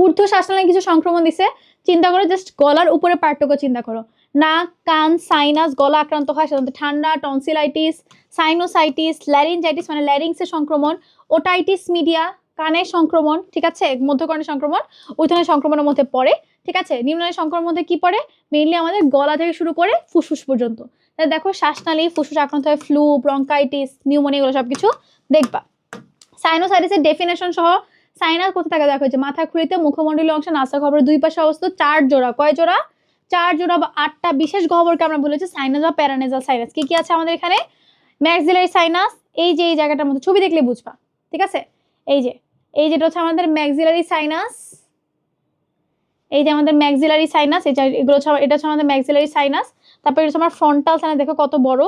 ঊর্ধ্ব শ্বাসনালী কিছু সংক্রমণ দিছে, চিন্তা করো জাস্ট গলার উপরে পার্টটুকু চিন্তা করো, নাক, কান, সাইনাস, গলা আক্রান্ত হয় সাধারণত ঠান্ডা, টনসিলাইটিস, সাইনোসাইটিস, ল্যারিনজাইটিস মানে ল্যারিংসের সংক্রমণ, ওটাইটিস মিডিয়া কানের সংক্রমণ, ঠিক আছে? মধ্যকর্ণের সংক্রমণ ঊর্ধ্বনালী সংক্রমণের মধ্যে পড়ে, ঠিক আছে? নিম্ননালী সংক্রমণের মধ্যে কি পড়ে? মেইনলি আমাদের গলা থেকে শুরু করে ফুসফুস পর্যন্ত। তাহলে দেখো শ্বাসনালী, ফুসফুস আক্রান্ত হয়, ফ্লু, ব্রঙ্কাইটিস, নিউমোনিয়া, এগুলো সবকিছু দেখবা। সাইনোসাইটিসের ডেফিনেশন সহ, সাইনাস কোথায় থাকে দেখো, যে মাথা খুলিতে মুখমণ্ডলীয় অংশ নাসা গহ্বরের দুই পাশে অবস্থিত 4 জোড়া, কয় জোড়া? 4 জোড়া বা 8টা বিশেষ গহ্বরকে আমরা বলেছি সাইনাস বা প্যারানেজাল সাইনাস। কি কি আছে আমাদের এখানে? ম্যাক্সিলারি সাইনাস, এই যে এই জায়গাটার মধ্যে ছবি দেখলে বুঝবা, ঠিক আছে? এই যেটা হচ্ছে আমাদের ম্যাক্সিলারি সাইনাস, এই যে আমাদের ম্যাক্সিলারি সাইনাস, এগুলো হচ্ছে, এটা হচ্ছে আমাদের ম্যাক্সিলারি সাইনাস। তারপরে হচ্ছে আমার ফ্রন্টাল সাইনাস, দেখো কত বড়।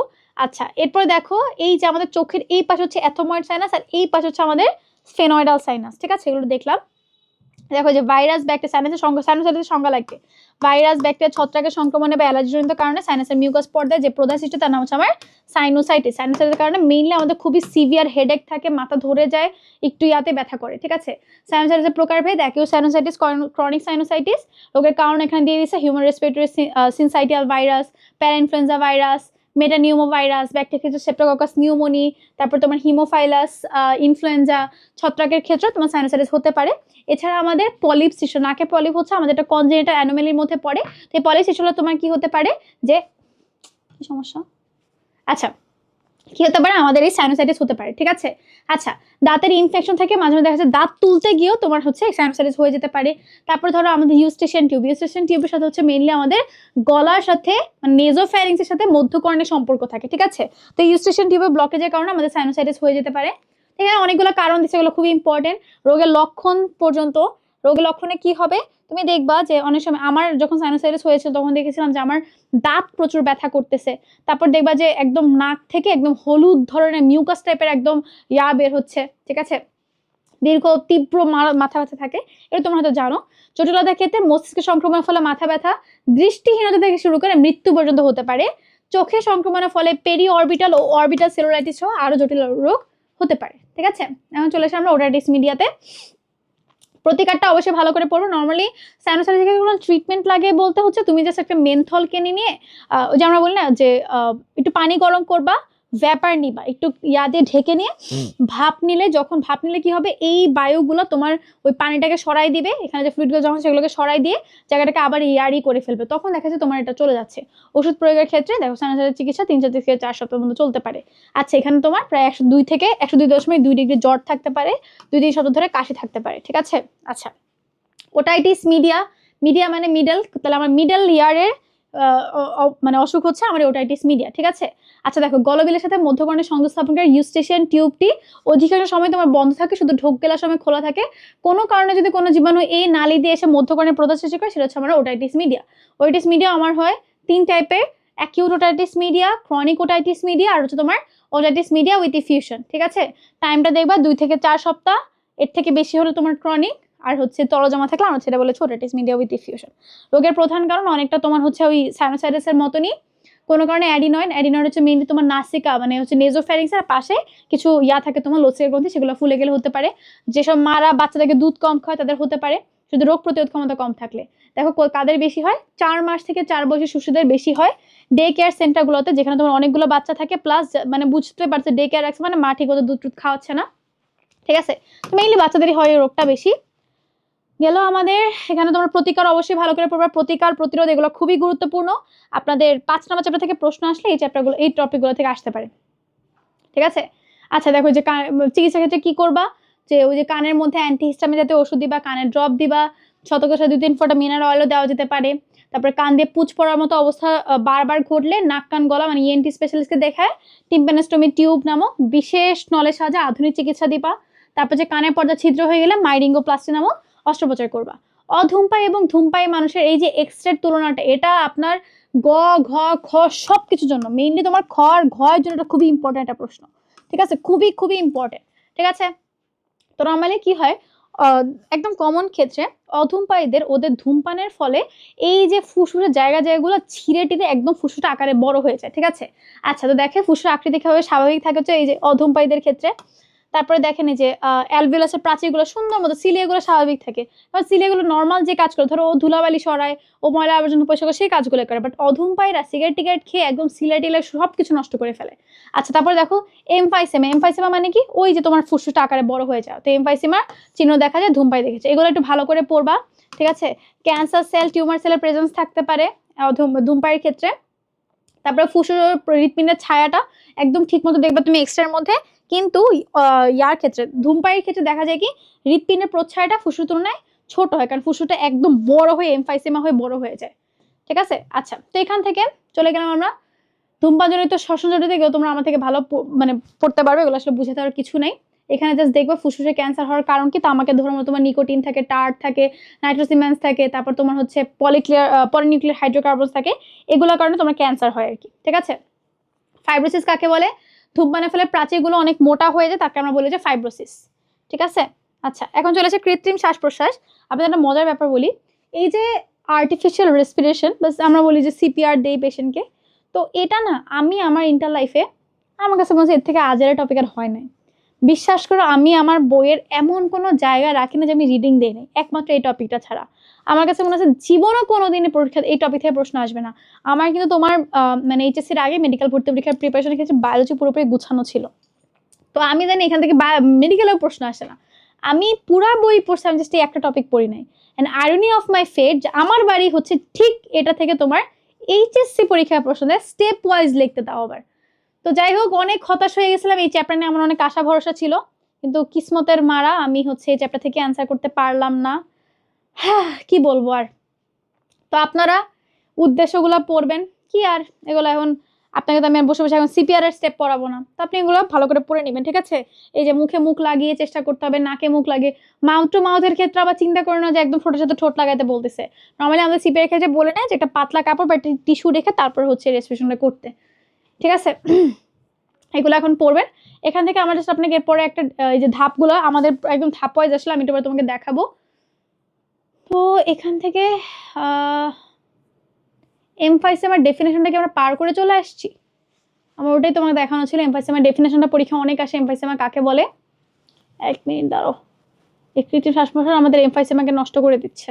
আচ্ছা, এরপরে দেখো এই যে আমাদের চোখের এই পাশে হচ্ছে এথময়েড সাইনাস, আর এই পাশে হচ্ছে আমাদের স্ফেনয়েডাল সাইনাস, ঠিক আছে? এগুলো দেখলাম। দেখো যে ভাইরাস, ব্যাকটেরিয়া, সাইনাসাইটিসের সংজ্ঞা লাগবে। ভাইরাস, ব্যাকটেরিয়া, ছত্রাকের সংক্রমণে বা অ্যালার্জিজনিত কারণে সাইনাসের মিউকাস পর্দায় যে প্রদাহ সৃষ্টি, তার নাম হচ্ছে আমার সাইনোসাইটিস। সাইনোসাইটিসের কারণে মেইনলি আমাদের খুবই সিভিয়ার হেডেক থাকে, মাথা ধরে যায়, একটু ইয়াতে ব্যথা করে, ঠিক আছে? সাইনোসাইটিসের প্রকারভেদ, অ্যাকিউট সাইনোসাইটিস, ক্রনিক সাইনোসাইটিস। রোগের কারণ এখানে দিয়ে দিচ্ছে human respiratory syncytial virus, parainfluenza virus, metapneumo virus, bacteria ক্ষেত্রে সেপ্টোককাস নিউমোনি, তারপর তোমার হিমোফাইলাস ইনফ্লুয়েঞ্জা, ছত্রাকের ক্ষেত্রে তোমার সাইনোসাইটিস হতে পারে। এছাড়া আমাদের পলিপ সৃষ্টি, নাকে পলিপ হচ্ছে আমাদের একটা কনজেনিটাল অ্যানোমালির মধ্যে পড়ে। তো এই পলিপ সৃষ্টি হলে তোমার কি হতে পারে, যে কি সমস্যা, আচ্ছা কি হতে পারে, আমাদের এই সাইনোসাইটিস হতে পারে, ঠিক আছে? আচ্ছা, দাঁতের ইনফেকশন থেকে মাঝে মাঝে দেখা যাচ্ছে দাঁত তুলতে গিয়েও তোমার হচ্ছে সাইনোসাইটিস হয়ে যেতে পারে। তারপর ধরো আমাদের ইউস্টেশন টিউবের সাথে হচ্ছে মেইনলি আমাদের গলার সাথে, মানে নেজোফ্যারিংসের সাথে মধ্যকর্ণের সম্পর্ক থাকে, ঠিক আছে? তো ইউস্টেশন টিউবের ব্লকেজের কারণে আমাদের সাইনোসাইটিস হয়ে যেতে পারে। এখানে অনেকগুলো কারণ দিচ্ছে, এগুলো খুবই ইম্পর্টেন্ট। রোগের লক্ষণ পর্যন্ত, রোগের লক্ষণে কি হবে তুমি দেখবা যে অনেক সময় আমার যখন সাইনোসাইটিস হয়েছিল তখন দেখেছিলাম যে আমার দাঁত প্রচুর ব্যথা করতেছে। তারপর দেখবা যে একদম নাক থেকে একদম হলুদ ধরনের মিউকাস টাইপের একদম বের হচ্ছে, ঠিক আছে? দীর্ঘ তীব্র মাথা ব্যথা থাকে, এটা তোমরা হয়তো জানো। জটিলতার ক্ষেত্রে মস্তিষ্কের সংক্রমণের ফলে মাথা ব্যথা, দৃষ্টিহীনতা থেকে শুরু করে মৃত্যু পর্যন্ত হতে পারে। চোখের সংক্রমণের ফলে পেরি অরবিটাল ও অরবিটাল সেলুলাইটিস সহ আরো জটিল রোগ হতে পারে, ঠিক আছে? এখন চলে আসি আমরা ওটাইটিস মিডিয়াতে। প্রতিকারটা অবশ্যই ভালো করে পড়বো। নর্মালি সাইনোসাইটিস থেকে কোনো ট্রিটমেন্ট লাগে বলতে হচ্ছে তুমি জাস্ট একটা মেনথল কিনে নিয়ে, ওই যে আমরা বলি না যে একটু পানি গরম করবা, ভ্যাপার নিবা, একটু দিয়ে ঢেকে নিয়ে ভাপ নিলে, যখন ভাপ নিলে কি হবে, এই বায়ুগুলো তোমার ওই পানিটাকে সরাই দিবে, এখানে যে ফ্লুইডগুলো যখন সেগুলোকে সরাই দিয়ে জায়গাটাকে আবার ইয়ারি করে ফেলবে, তখন দেখা যাচ্ছে তোমার এটা চলে যাচ্ছে। ওষুধ প্রয়োগের ক্ষেত্রে দেখো সাইনোসাইটিস চিকিৎসা 3 থেকে 4 সপ্তাহ পর্যন্ত চলতে পারে। আচ্ছা, এখানে তোমার প্রায় 102 থেকে 102.2 ডিগ্রি জ্বর থাকতে পারে, 2-3 সপ্তাহ ধরে কাশি থাকতে পারে, ঠিক আছে? আচ্ছা, ওটাইটিস মিডিয়া মানে মিডল, তাহলে আমার মিডল ইয়ারের মানে অসুখ হচ্ছে আমার ওটাইটিস মিডিয়া, ঠিক আছে? আচ্ছা দেখো, গলবিলের সাথে মধ্যকর্ণের সংযোগ স্থাপনকারী ইউস্টেশিয়ান টিউবটি অধিকাংশ সময় তোমার বন্ধ থাকে, শুধু ঢোক গেলার সময় খোলা থাকে। কোনো কারণে যদি কোনো জীবাণু এই নালী দিয়ে এসে মধ্যকর্ণের প্রদাহ সৃষ্টি করে, সেটা হচ্ছে আমার ওটাইটিস মিডিয়া। ওটাইটিস মিডিয়া আমার হয় 3 টাইপের, acute otitis media, chronic otitis media, আর হচ্ছে তোমার ওটাইটিস মিডিয়া উইথ ইফিউশন, ঠিক আছে? টাইমটা দেখবা 2 থেকে 4 সপ্তাহ, এর থেকে বেশি হলে তোমার ক্রনিক, আর হচ্ছে তরজমা থাকলে আমরা সেটা বলে ওটাইটিস মিডিয়া উইথ ইফিউশন। রোগের প্রধান কারণ অনেকটা তোমার হচ্ছে ওই সাইনোসাইটিসের মতনই, কোনো কারণে অ্যাডিনয়েড হচ্ছে মেইনলি তোমার নাসিকা মানে হচ্ছে নেজোফ্যারিংসের পাশে কিছু থাকে তোমার লসিকা গ্রন্থি, সেগুলো ফুলে গেলে হতে পারে। যেসব মারা বাচ্চাদেরকে দুধ কম খায় তাদের হতে পারে, শুধু রোগ প্রতিরোধ ক্ষমতা কম থাকলে। দেখো কাদের বেশি হয়, 4 মাস থেকে 4 বছর শিশুদের বেশি হয় ডে কেয়ার সেন্টারগুলোতে, যেখানে তোমার অনেকগুলো বাচ্চা থাকে, প্লাস মানে বুঝতে পারছে ডে কেয়ার রাখছে মানে মা ঠিক মতো দুধ টুধ খাওয়াচ্ছে না, ঠিক আছে? মেইনলি বাচ্চাদেরই হয় এই রোগটা বেশি। গেল আমাদের এখানে তোমার প্রতিকার অবশ্যই ভালো করে পড়বা, প্রতিকার প্রতিরোধ এগুলো খুবই গুরুত্বপূর্ণ। আপনাদের 5 নম্বর চ্যাপ্টার থেকে প্রশ্ন আসলে এই চ্যাপ্টারগুলো, এই টপিকগুলো থেকে আসতে পারে, ঠিক আছে? আচ্ছা দেখো, যে চিকিৎসা ক্ষেত্রে কি করবা, যে ওই যে কানের মধ্যে অ্যান্টিহিস্টামিন জাতীয় ওষুধ দিবা, কানের ড্রপ দিবা, শতকরা 2-3 ফোঁটা মিনারেল অয়েলও দেওয়া যেতে পারে। তারপরে কান দিয়ে পুঁজ পড়ার মতো অবস্থা বারবার ঘটলে নাক কান গলা মানে ইএনটি স্পেশালিস্টকে দেখায় টিম্প্যানোস্টমি টিউব নামক বিশেষ নলের সাহায্যে আধুনিক চিকিৎসা দিবা। তারপর যে কানের পর্দা ছিদ্র হয়ে গেলে মাইরিঙ্গোপ্লাস্টি নামক অস্ত্রোপচার করবা। অধূমপায়ী এবং ধূমপায়ী মানুষের এই যে এক্সরের তুলনাটা, এটা আপনার গ ঘ খ সব কিছুর জন্য, মেইনলি তোমার খ আর ঘয়ের জন্য এটা খুবই ইম্পর্টেন্ট একটা প্রশ্ন, ঠিক আছে? খুবই খুবই ইম্পর্টেন্ট, ঠিক আছে? তো নর্মালি কি হয়, একদম কমন ক্ষেত্রে অধূমপায়ীদের ওদের ধূমপানের ফলে এই যে ফুসফুসের জায়গাগুলো ছিঁড়ে টিরে একদম ফুসফুসটা আকারে বড় হয়ে যায়, ঠিক আছে। আচ্ছা, তো দেখে ফুসফুসের আকৃতি কিভাবে স্বাভাবিক থাকে হচ্ছে এই যে অধূমপায়ীদের ক্ষেত্রে। তারপরে দেখেন এই যে অ্যালভিওলাসের প্রাচীরগুলো সুন্দর মতো, সিলিয়াগুলো স্বাভাবিক থাকে। কারণ সিলিয়াগুলো নর্মাল যে কাজ করে, ধরো ও ধুলাবালি সরায়, ও ময়লা আবর্জনা পরিষ্কার করে, সেই কাজগুলো করে। বাট অধূমপায়ীরা সিগারেট টিগারেট খেয়ে একদম সিলিয়া টিলিয়া সব কিছু নষ্ট করে ফেলে। আচ্ছা, তারপরে দেখো এমফাইসেমা। এমফাইসেমা মানে কি? ওই যে তোমার ফুসফুসটা আকারে বড় হয়ে যায়, তো এমফাইসেমার চিহ্ন দেখা যায় ধূমপায়ী দেখেছে। এগুলো একটু ভালো করে পড়বা, ঠিক আছে। ক্যান্সার সেল, টিউমার সেলের প্রেজেন্স থাকতে পারে ধূমপায়ীর ক্ষেত্রে। তারপরে ফুসফুস হৃৎপিণ্ডের ছায়াটা একদম ঠিক মতো দেখবা তুমি এক্সট্রার মধ্যে, কিন্তু ইয়ার ক্ষেত্রে ধূমপায়ীর ক্ষেত্রে দেখা যায় কি হৃৎপিণ্ডের প্রচ্ছায়াটা ফুসফুসের তুলনায় ছোট হয়, কারণ ফুসফুসটা একদম বড় হয়ে এমফাইসেমা হয়ে বড় হয়ে যায়, ঠিক আছে। আচ্ছা, তো এখান থেকে চলে গেলাম আমরা ধূমপানজনিত শ্বসনজনিত, এগুলো তোমরা আমার থেকে ভালো মানে পড়তে পারবে, এগুলো আসলে বুঝে দেওয়ার কিছু নেই। এখানে জাস্ট দেখবো ফুসফুসে ক্যান্সার হওয়ার কারণ কি, তা আমাকে ধরো তোমার নিকোটিন থাকে, টার্ট থাকে, নাইট্রোসিমেন্স থাকে, তারপর তোমার হচ্ছে পলিনিউক্লিয়ার হাইড্রোকার্বনস থাকে, এগুলোর কারণে তোমার ক্যান্সার হয় আর কি, ঠিক আছে। ফাইব্রোসিস কাকে বলে? ধূমপানের ফলে প্রাচীরগুলো অনেক মোটা হয়ে যায়, তাকে আমরা বলি যে ফাইব্রোসিস, ঠিক আছে। আচ্ছা, এখন চলে আসে কৃত্রিম শ্বাস প্রশ্বাস। আপনাদের একটা মজার ব্যাপার বলি, এই যে আর্টিফিশিয়াল রেসপিরেশন, বাস আমরা বলি যে সিপিআর দেই পেশেন্টকে, তো এটা না আমি আমার ইন্টার লাইফে আমার কাছে মনে হচ্ছে এর থেকে আজের টপিক আর হয় নাই। বিশ্বাস করো, আমি আমার বইয়ের এমন কোনো জায়গা রাখি না যে আমি রিডিং দিই নাই, একমাত্র এই টপিকটা ছাড়া। আমার কাছে মনে হচ্ছে জীবনও কোনোদিনই পরীক্ষা এই টপিক থেকে প্রশ্ন আসবে না। আমার কিন্তু তোমার মানে এইচএসসির আগে মেডিকেল ভর্তি পরীক্ষার প্রিপারেশনের ক্ষেত্রে বায়োলজি পুরোপুরি গুছানো ছিল, তো আমি জানি এখান থেকে মেডিকেলেও প্রশ্ন আসে না। আমি পুরা বই পড়ছি, আমি জাস্ট একটা টপিক পড়ি নাই। অ্যান্ড আইরনি অফ মাই ফেট, আমার বাড়ি হচ্ছে ঠিক এটা থেকে তোমার এইচএসসি পরীক্ষার প্রশ্ন দেয়, স্টেপ ওয়াইজ লিখতে দাও আবার। তো যাই হোক, অনেক হতাশ হয়ে গেছিলাম এই চ্যাপ্টার নিয়ে, আমার অনেক আশা ভরসা ছিল, কিন্তু কিসমতের মারা আমি হচ্ছে এই চ্যাপ্টার থেকে অ্যান্সার করতে পারলাম না। হ্যাঁ, কি বলবো আর। তো আপনারা উদ্দেশ্যগুলো পড়বেন কি আর, এগুলো এখন আপনাকে তো আমি বসে বসে এখন সিপিআর এর স্টেপ পড়াবো না, তো আপনি এগুলো ভালো করে পড়ে নেবেন, ঠিক আছে। এই যে মুখে মুখ লাগিয়ে চেষ্টা করতে হবে, নাকে মুখ লাগিয়ে, মাউথ টু মাউথের ক্ষেত্রে আবার চিন্তা করে না যে একদম ছোট ছোট ঠোঁট লাগাইতে বলতেছে। নর্মালি আমাদের সিপিআর ক্ষেত্রে বলে নেয় যে একটা পাতলা কাপড় বা একটা টিস্যু রেখে তারপর হচ্ছে রেসপিরেশনটা করতে, ঠিক আছে। এগুলো এখন পড়বেন। এখান থেকে আমরা জাস্ট আপনাকে এরপরে একটা এই যে ধাপগুলো আমাদের একদম ধাপ ওয়াইজ আসলে আমি এটা তোমাকে দেখাবো। তো এখান থেকে এমফাইসেমার ডেফিনেশনটাকে আমরা পার করে চলে আসছি। আমার ওটাই তোমাকে দেখানো ছিল, এমফাইসেমার ডেফিনেশনটা পরীক্ষা অনেক আসে। এমফাইসেমা কাকে বলে? এক মিনিট দাঁড়ো, এই কৃত্রিম শ্বাস প্রশ্বাস আমাদের এমফাইসেমাকে নষ্ট করে দিচ্ছে।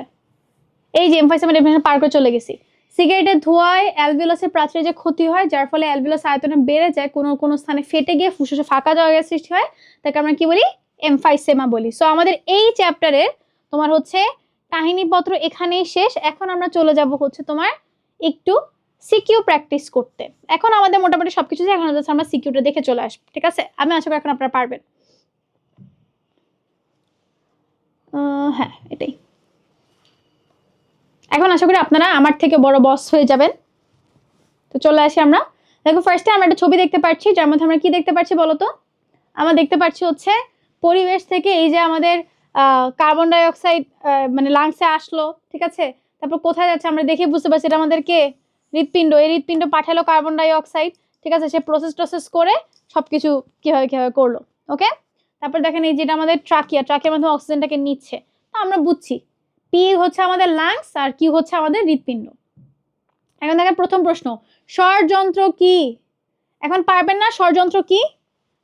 এই যে এমফাইসেমার ডেফিনেশন পার করে চলে গেছি। সিগারেটের ধোঁয়ায় অ্যালভিওলাসের প্রাচীরে যে ক্ষতি হয়, যার ফলে অ্যালভিওলাস আয়তনে বেড়ে যায়, কোনো কোনো স্থানে ফেটে গিয়ে ফুসফুসে ফাঁকা জায়গার সৃষ্টি হয়, তাকে আমরা কি বলি? এমফাইসেমা বলি। সো আমাদের এই চ্যাপ্টারের তোমার হচ্ছে কাহিনীপত্র এখানেই শেষ। এখন আমরা চলে যাব হচ্ছে তোমার একটু সিকিউ প্র্যাকটিস করতে। এখন আমাদের মোটামুটি সবকিছু যে এখন আমরা সিকিউটা দেখে চলে আসবো, ঠিক আছে। আমি আশা করি এখন আপনারা পারবেন। হ্যাঁ, এটাই। এখন আশা করি আপনারা আমার থেকে বড় বস হয়ে যাবেন। তো চলে আসি আমরা। দেখো, ফার্স্টে আমরা একটা ছবি দেখতে পাচ্ছি, যার মধ্যে আমরা কি দেখতে পাচ্ছি বলতো? আমরা দেখতে পাচ্ছি হচ্ছে পরিবেশ থেকে এই যে আমাদের কার্বন ডাই অক্সাইড মানে লাংসে আসলো, ঠিক আছে। তারপর কোথায় যাচ্ছে আমরা দেখে বুঝতে পারছি এটা আমাদেরকে হৃৎপিণ্ড, এই হৃৎপিণ্ড পাঠালো কার্বন ডাই অক্সাইড, ঠিক আছে। সে প্রসেস করে সবকিছু কিভাবে করলো, ওকে। তারপর দেখেন এই যেটা আমাদের ট্রাকিয়ার মাধ্যমে অক্সিজেনটাকে নিচ্ছে। তো আমরা বুঝছি পি হচ্ছে আমাদের লাংস আর কিউ হচ্ছে আমাদের হৃৎপিণ্ড। এখন দেখেন প্রথম প্রশ্ন, স্বরযন্ত্র কি? এখন পারবেন না স্বরযন্ত্র কি?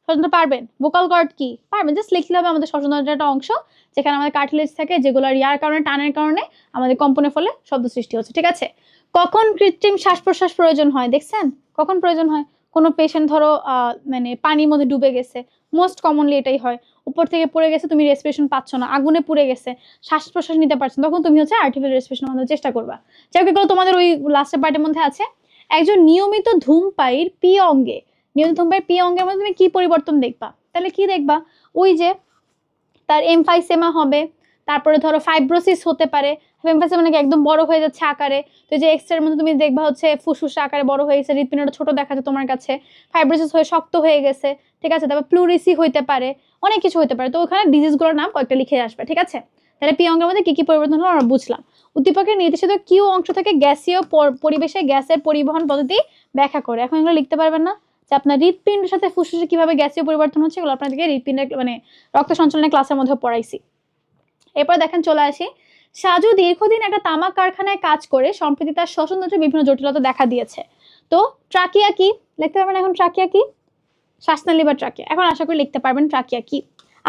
স্বরযন্ত্র পারবেন? ভোকাল কর্ড কি? পারবেন, জাস্ট লিখলে হবে আমাদের স্বরযন্ত্রের একটা অংশ, যেখানে আমাদের কার্টিলেজ থাকে, যেগুলো ইয়ার কারণে, টানের কারণে আমাদের কম্পনের ফলে শব্দ সৃষ্টি হচ্ছে, ঠিক আছে। কখন কৃত্রিম শ্বাস প্রশ্বাস প্রয়োজন হয়? দেখছেন কখন প্রয়োজন হয়? কোনো পেশেন্ট ধরো মানে পানির মধ্যে ডুবে গেছে, মোস্ট কমনলি এটাই হয়। উপর থেকে পড়ে গেছে, তুমি রেসপিরেশন পাচ্ছ না, আগুনে পুড়ে গেছে, শ্বাস প্রশ্বাস নিতে পারছো, তখন তুমি হচ্ছে আর্টিফিশিয়াল রেসপিরেশন মাধ্যমে চেষ্টা করবা। যাই হোক, তোমাদের ওই লাস্টের পার্টের মধ্যে আছে। একজন নিয়মিত ধূমপায়ীর পি অঙ্গে, নিয়মিত ধূমপায়ীর পি অঙ্গের মধ্যে তুমি কি পরিবর্তন দেখবা? তাহলে কি দেখবা? ওই যে তার এমফাইসেমা হবে, তারপরে ধরো ফাইব্রোসিস হতে পারে। এমফাইসেমা নাকি একদম বড় হয়ে যাচ্ছে আকারে, তো যে এক্সরের মধ্যে তুমি দেখবা হচ্ছে ফুসফুস আকারে বড় হয়ে গেছে, হৃৎপিণ্ডটা ছোট দেখাচ্ছে তোমার কাছে, ফাইব্রোসিস হয়ে শক্ত হয়ে গেছে, ঠিক আছে। তারপর প্লুরিসি হইতে পারে, অনেক কিছু হতে পারে। তো ওখানে ডিজিজগুলোর নাম কয়েকটা লিখে আসবে, ঠিক আছে। তাহলে পি অঙ্গের মধ্যে কি কি পরিবর্তন হলো আমরা বুঝলাম। উদ্দীপকের নির্দেশিত কিউ অংশ থেকে গ্যাসীয় পরিবেশে গ্যাসের পরিবহন পদ্ধতি ব্যাখ্যা করে। এখন এগুলো লিখতে পারবেন না যে আপনার হৃৎপিণ্ডের সাথে ফুসফুসে কিভাবে গ্যাসীয় পরিবর্তন হচ্ছে, এগুলো আপনাদেরকে হৃৎপিণ্ডের মানে রক্ত সঞ্চালনের ক্লাসের মধ্যে পড়াইছি। এরপর দেখেন চলে আসি, সাজু দীর্ঘদিন একটা তামাক কারখানায় কাজ করে সম্প্রতি তার শ্বসনতন্ত্রে বিভিন্ন জটিলতা দেখা দিয়েছে। তো ট্রাকিয়া কি লিখতে পারবেন এখন? ট্রাকিয়া কি? শ্বাসনালী বা ট্রাকিয়া। এখন আশা করি লিখতে পারবেন ট্রাকিয়া কি।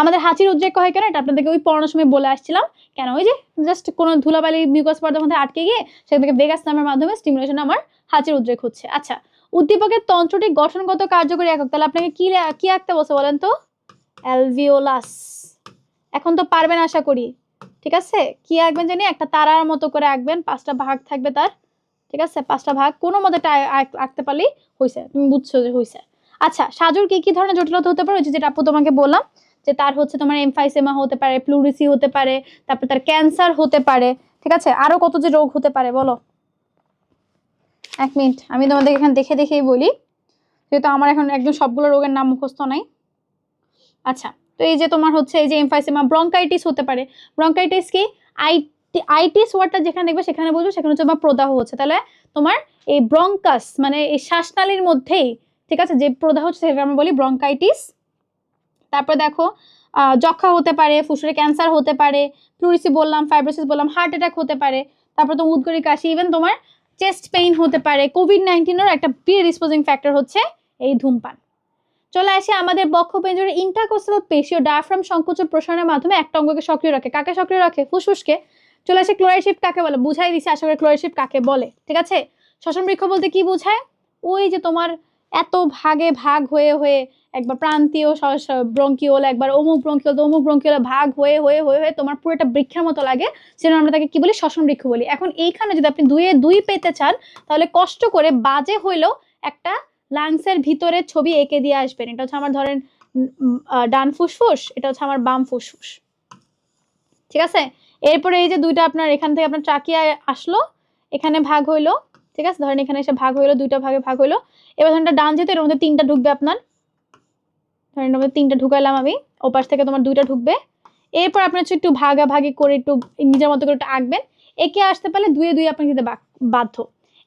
আমাদের হাঁচির উদ্রেক হয় কেন, এটা আপনাদেরকে ওই পড়ানোর সময় বলে আসছিলাম। কেন? ওই যে জাস্ট কোনো ধুলাবালি মিউকাস পর্দার মধ্যে আটকে গিয়ে সেখান থেকে ভেগাস নামের মাধ্যমে স্টিমুলেশন আমার হাঁচির উদ্রেক হচ্ছে। আচ্ছা, উদ্দীপকের তন্ত্রটি গঠনগত কার্যকরী একক, তাহলে আপনাকে কি আঁকতে বসে বলেন তো? অ্যালভিওলাস। এখন তো পারবেন আশা করি, ঠিক আছে? কি আঁকবেন জানি, একটা তারার মতো করে আঁকবেন, 5টা ভাগ থাকবে তার, ঠিক আছে? 5টা ভাগ কোনো মতে আঁকতে পারলেই হয়েছে, তুমি বুঝছো যে হয়েছে। আচ্ছা, সাজুর কি কি ধরনের জটিলতা হতে পারে? যেটা আপু তোমাকে বললাম যে তার হচ্ছে তোমার এমফাইসেমা হতে পারে, প্লুরিসি হতে পারে, তারপর তার ক্যান্সার হতে পারে, ঠিক আছে? আরো কত যে রোগ হতে পারে বলো। 1 মিনিট, আমি তোমাদের এখানে দেখেই বলি, যেহেতু আমার এখন একদম সবগুলো রোগের নাম মুখস্থ নাই। আচ্ছা, তো এই যে তোমার হচ্ছে এই যে এমফাইসেমা, ব্রঙ্কাইটিস হতে পারে। ব্রঙ্কাইটিস কি? আইটিস ওয়ার্ডটা যেখানে দেখবে সেখানে বুঝবে সেখানে হচ্ছে তোমার প্রদাহ হচ্ছে, তাহলে তোমার এই ব্রঙ্কাস মানে এই শ্বাসনালীর মধ্যেই, ঠিক আছে, যে প্রদাহ হচ্ছে সেটা আমরা বলি ব্রঙ্কাইটিস। তারপর দেখো যক্ষা হতে পারে, ফুসফুসে ক্যান্সার হতে পারে, প্লুরিসি বললাম, ফাইব্রোসিস বললাম, হার্ট অ্যাটাক হতে পারে, তারপর তোমার উদ্গরি কাশি, ইভেন তোমার চেস্ট পেইন হতে পারে। কোভিড-19 একটা প্রিডিসপোজিং ফ্যাক্টর হচ্ছে এই ধূমপান। চলে আসে আমাদের বক্ষপঞ্জরের ইন্টারকোস্টাল পেশি ও ডায়াফ্রাম সংকোচন প্রসারণের মাধ্যমে একটা অঙ্গকে সক্রিয় রাখে। কাকে সক্রিয় রাখে? ফুসফুসকে। চলে আসে ক্লোরাইড শিফট কাকে বলে, বুঝাই দিছি আশা করি ক্লোরাইড শিফট কাকে বলে, ঠিক আছে? শ্বসন বৃক্ষ বলতে কি বোঝায়? ওই যে তোমার এত ভাগে ভাগ হয়ে হয়ে একবার প্রান্তীয় ব্রঙ্কিওল, একবার অমুক ব্রঙ্কিওল, তো অমুক ব্রঙ্কিওল ভাগ হয়ে হয়ে হয়ে হয়ে তোমার পুরো একটা বৃক্ষের মতো লাগে, সেজন্য আমরা তাকে কি বলি? শ্বসন বৃক্ষ বলি। এখন এইখানে যদি আপনি 2-এ 2 পেতে চান তাহলে কষ্ট করে বাজে হইলেও একটা লাংসের ভিতরে ছবি এঁকে দিয়ে আসবেন। এটা হচ্ছে আমার ধরেন ডান ফুসফুস, এটা হচ্ছে আমার বাম ফুসফুস, ঠিক আছে? এরপরে এই যে দুইটা আপনার এখান থেকে আপনার ট্রাকিয়া আসলো, এখানে ভাগ হইলো, ঠিক আছে? ধরেন এখানে এসে ভাগ হইলো, 2টা ভাগে ভাগ হইলো। এবার ধরেন ডান যেতে এর মধ্যে 3টা ঢুকবে আপনার, ধরেন এর মধ্যে 3টা ঢুকাইলাম আমি, ওপাশ থেকে তোমার 2টা ঢুকবে। এরপর আপনি হচ্ছে একটু ভাগাভাগি করে একটু নিজের মতো করে একটু আঁকবেন, একে আসতে পারলে 2-এ 2 আপনাকে দিতে বাধ্য।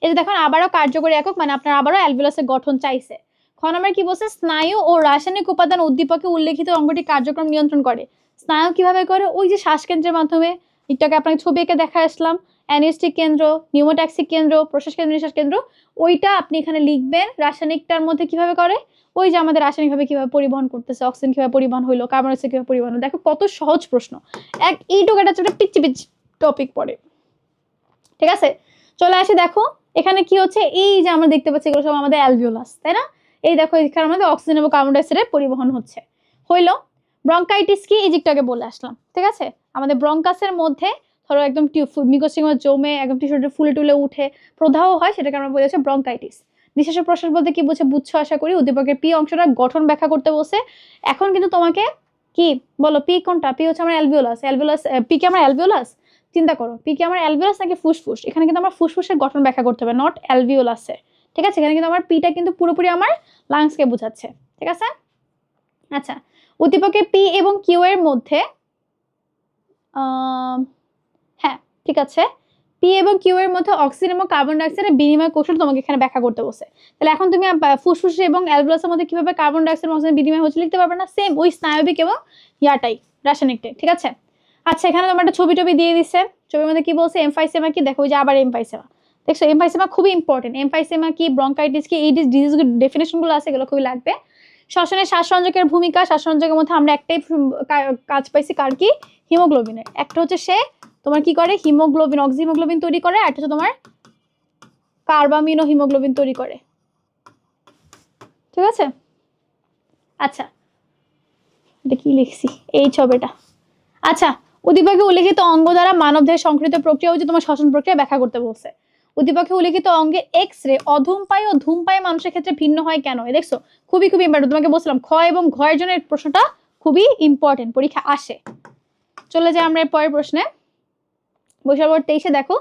এই যে দেখুন আবারও কার্যকরী একক, মানে আপনার আবারও অ্যালভিওলাসের গঠন চাইছে। খ নম্বর কি বলছে? স্নায়ু ও রাসায়নিক উপাদান উদ্দীপকে উল্লেখিত অঙ্গটি কার্যক্রম নিয়ন্ত্রণ করে। স্নায়ু কিভাবে করে? ওই যে শ্বাসকেন্দ্রের মাধ্যমে, একটাকে আপনাকে ছবি এঁকে দেখা আসলাম, অ্যানিস্টিক কেন্দ্র, নিউমোট্যাক্সিক কেন্দ্র, প্রশ্বাস কেন্দ্র, নিঃশ্বাস কেন্দ্র, ওইটা আপনি এখানে লিখবেন। রাসায়নিকটার মধ্যে কিভাবে করে? ওই যে আমাদের রাসায়নিকভাবে কিভাবে পরিবহন করতেছে, অক্সিজেন কিভাবে পরিবহন হইলো, কার্বন ডাইঅক্সাইড কিভাবে পরিবহন হলো। দেখো কত সহজ প্রশ্ন, এইটুকু একটা পিচ্ছি পিচ্ছি টপিক পড়ে, ঠিক আছে? চলে আসি, দেখো এখানে কি হচ্ছে, এই যে আমরা দেখতে পাচ্ছি এগুলো সব আমাদের অ্যালভিওলাস, তাই না? এই দেখো এখানে আমাদের অক্সিজেন এবং কার্বন ডাইঅক্সাইডের পরিবহন হচ্ছে। হইলো ব্রঙ্কাইটিস কি? এই দিকটাকে বলে আসলাম, ঠিক আছে? আমাদের ব্রঙ্কাসের মধ্যে ধরো একদম মিকোসিঙ্গা জমে একদম টিস্যুটা ফুলে টুলে উঠে প্রদাহ হয়, সেটাকে আমরা বলেছি ব্রঙ্কাইটিস। নিঃশ্বাস প্রশ্বাস বলতে কি বুঝছো আশা করি? উদ্দীপকের পি অংশটা গঠন ব্যাখ্যা করতে বসে। এখন কিন্তু তোমাকে কি বলো, পি কোনটা? পি হচ্ছে আমার অ্যালভিওলাস। পি কি আমার অ্যালভিওলাস? চিন্তা করো, পি কি আমার অ্যালভিওলাস নাকি ফুসফুস? এখানে কিন্তু আমার ফুসফুসের গঠন ব্যাখ্যা করতে হবে, নট অ্যালভিওলাসে, ঠিক আছে? এখানে কিন্তু আমার পিটা কিন্তু পুরোপুরি আমার লাংসকে বোঝাচ্ছে, ঠিক আছে? আচ্ছা, উদ্দীপকের পি এবং কিউ এর মধ্যে হ্যাঁ ঠিক আছে, পি এবং কিউ এর মধ্যে অক্সিজেন এবং কার্বন ডাইঅক্সাইডের বিনিময় কৌশল তোমাকে এখানে ব্যাখ্যা করতে বসে। তাহলে এখন তুমি ফুসফুস এবং অ্যালভিওলাসের মধ্যে কিভাবে কার্বন ডাইঅক্সাইড এবং অক্সিজেন বিনিময় হচ্ছে লিখতে পারবে না? সেম ওই স্নায়বিক এবং ইয়াটাই রাসায়নিকটাই, ঠিক আছে? আচ্ছা, এখানে তোমার একটা ছবি দিয়ে দিচ্ছে, ছবির মধ্যে কি বলছে? এমফাইসেমা কি? দেখো ওই যে আবার এমফাইসেমা, দেখছো? এমফাইসেমা খুবই ইম্পর্টেন্ট। এমফাইসেমা কি, ব্রঙ্কাইটিস কি, এই ডিজিজগুলো ডেফিনেশনগুলো আছে, এগুলো খুবই লাগবে। শ্বসনে শ্বাসসংযোগের ভূমিকা, শ্বাসসংযোগের মধ্যে আমরা একটাই কাজ পাইছি, কার কি? হিমোগ্লোবিনের। একটা হচ্ছে সে তোমার কি করে? হিমোগ্লোবিন, অক্সিহিমোগ্লোবিন তৈরি করে, আর হচ্ছে তোমার কার্বামিনো হিমোগ্লোবিন তৈরি করে, ঠিক আছে? আচ্ছা, এটা কি লিখছি এই ছবিটা? আচ্ছা, উদ্দীপকে উল্লেখিত অঙ্গ দ্বারা মানবদেহের সংক্রিত প্রক্রিয়া হচ্ছে তোমার শ্বসন প্রক্রিয়া ব্যাখ্যা করতে বলছে। উদ্দীপকে উল্লেখিত অঙ্গে এক্স রে অধূমপায়ী ও ধূমপায়ী মানুষের ক্ষেত্রে ভিন্ন হয় কেন? দেখছো খুবই ইম্পর্টেন্ট, তোমাকে বলছিলাম খ এবং ঘয়ের জন্য এই প্রশ্নটা খুবই ইম্পর্টেন্ট, পরীক্ষা আসে। চলে যাই আমরা এর পরের প্রশ্নে। বৈশাখ 23-এ দেখো,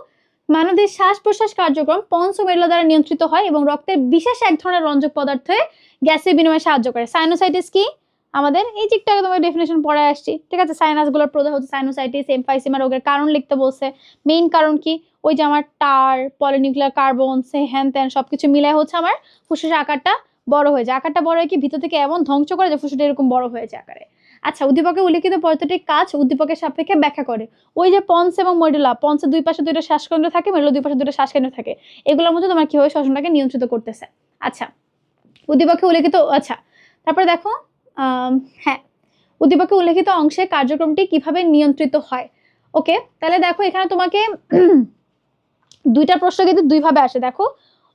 মানবদেহের শ্বাস প্রশ্বাস কার্যক্রম পঞ্চমেরুলা দ্বারা নিয়ন্ত্রিত হয় এবং রক্তের বিশেষ এক ধরনের রঞ্জক পদার্থে গ্যাসের বিনিময়ে সাহায্য করে। সাইনোসাইটিস কি? আমাদের এই দিকটাকে তোমাকে ডেফিনেশন পড়ে আসছি, ঠিক আছে? সাইনাসগুলোর প্রদাহ হচ্ছে সাইনোসাইটিস। এমফাইসেমা রোগের কারণ লিখতে বলছে। মেইন কারণ কি? ওই যে আমার টার, পলিনিউক্লিয়ার কার্বন, হ্যান ত্যান সবকিছু মিলাই হচ্ছে আমার ফুসফুসের আকারটা বড় হয়ে যায়। আকারটা বড় হয়ে কি ভিতর থেকে এমন ধ্বংস করে যে ফুসফুসটা এরকম বড় হয়ে যায় আকারে। আচ্ছা, উদ্দীপকে উল্লেখিত পদার্থটির কাজ উদ্দীপকের সাপেক্ষে ব্যাখ্যা করে। ওই যে পন্স এবং মেডুলা, পন্সের দুই পাশে দুইটা শ্বাসকেন্দ্র থাকে, মেডুলার দুই পাশে দুইটা শ্বাসকেন্দ্র থাকে, এগুলোর মধ্যে তোমার কিভাবে শ্বসনটাকে নিয়ন্ত্রিত করতেছে। আচ্ছা, উদ্দীপকে উল্লেখিত, আচ্ছা তারপরে দেখো, হ্যাঁ, উদ্দীপকে উল্লেখিত অংশে কার্যক্রমটি কিভাবে নিয়ন্ত্রিত হয়। ওকে, তাহলে দেখো এখানে তোমাকে দুইটা প্রশ্ন কিন্তু দুইভাবে আসে। দেখো,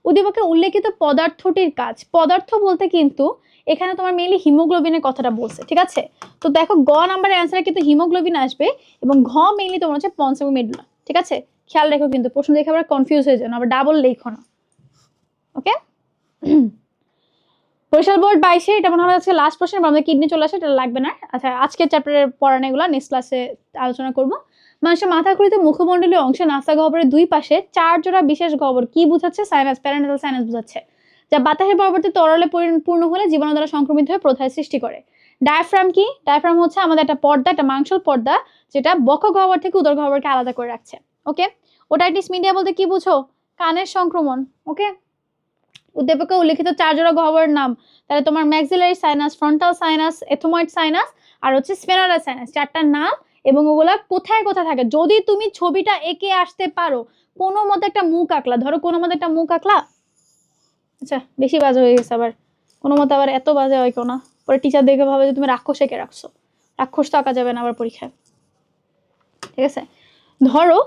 উদ্দীপকে উল্লেখিত পদার্থটির কাজ, পদার্থ বলতে কিন্তু এখানে তোমার মেইনলি হিমোগ্লোবিনের কথাটা বলছে, ঠিক আছে। তো দেখো গ নাম্বারের অ্যান্সারে কিন্তু হিমোগ্লোবিন আসবে এবং ঘ মেইনলি তোমার হচ্ছে পন্স এবং মেডুলা, ঠিক আছে। খেয়াল রেখো কিন্তু প্রশ্ন দেখে আবার কনফিউজ হয়ে যাও না, আবার ডাবল লেখো না। ওকে, বরিশাল বোর্ড 22-এ এটা মনে হয় আজকে লাস্ট প্রশ্ন, আমাদের কিডনি চলে আসে, এটা লাগবে না। আচ্ছা, আজকের চ্যাপ্টারের পড়ানো এগুলো নেক্সট ক্লাসে আলোচনা করবো। মানুষের মাথাকৃত মুখমণ্ডলীয় অংশে নাসা গহ্বরের দুই পাশে 4 জোড়া বিশেষ গহ্বর কি বুঝাচ্ছে? সাইনাস, প্যারানাসাল সাইনাস বুঝাচ্ছে, যা বাতাসের পরবর্তী তরলে পূর্ণ হলে জীবাণু দ্বারা সংক্রমিত হয়ে প্রদাহের সৃষ্টি করে। ডায়াফ্রাম কি? ডায়াফ্রাম হচ্ছে আমাদের একটা পর্দা, একটা মাংসল পর্দা, যেটা বক্ষ গহ্বর থেকে উদর গহ্বরকে আলাদা করে রাখছে। ওকে, ওটাইটিস মিডিয়া বলতে কি বুঝো? কানের সংক্রমণ। ওকে, উদ্দীপকে উল্লেখিত 4 জোড়া গহ্বরের নাম, তাহলে তোমার maxillary sinus, frontal sinus, ethmoid sinus আর হচ্ছে স্ফেনোইডাল সাইনাস, 4টা নাম। এবং ওগুলা কোথায় কোথায় থাকে, যদি তুমি ছবিটা এঁকে আসতে পারো, কোনো মতে একটা মুখ আঁকলা, ধরো কোনো মতে একটা মুখ আঁকলা, আচ্ছা বেশি বাজে হয়ে গেছে আবার, কোনো মতে আবার এত বাজে হয় কেউ না, পরে টিচার দেখে ভাবে যে তুমি রাক্ষস এঁকে রাখছো, রাক্ষস তো আঁকা যাবে না আবার পরীক্ষায়, ঠিক আছে। ধরো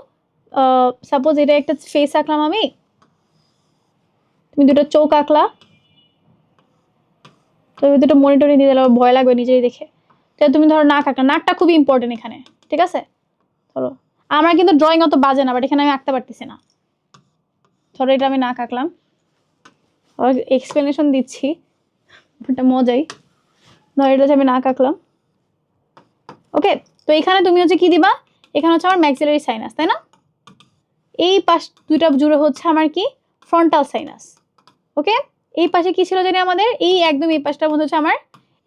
সাপোজ এটা একটা ফেস আঁকলাম আমি, তুমি দুটো চোখ আঁকলা, তো দুটো মনিটরে দিয়ে দিলে ভয় লাগবে নিজেই দেখে। তাহলে তুমি ধরো নাক আঁকলা, নাকটা খুবই ইম্পর্টেন্ট এখানে, ঠিক আছে। ধরো আমার কিন্তু ড্রয়িং অত বাজে না, বাট এখানে আমি আঁকতে পারতেছি না। ধরো এটা আমি নাক আঁকলাম, এক্সপ্লেনেশন দিচ্ছি, ওটা মজাই। ধরো এটা হচ্ছে আমি নাক আঁকলাম। ওকে, তো এখানে তুমি হচ্ছে কি দিবা? এখানে হচ্ছে আমার ম্যাক্সিলারি সাইনাস, তাই না? এই পাশ দুইটা জুড়ে হচ্ছে আমার কি? Frontal sinus. ওকে, এই পাশে কি ছিল জানি আমাদের? এই একদম এই পাশটার মধ্যে হচ্ছে আমার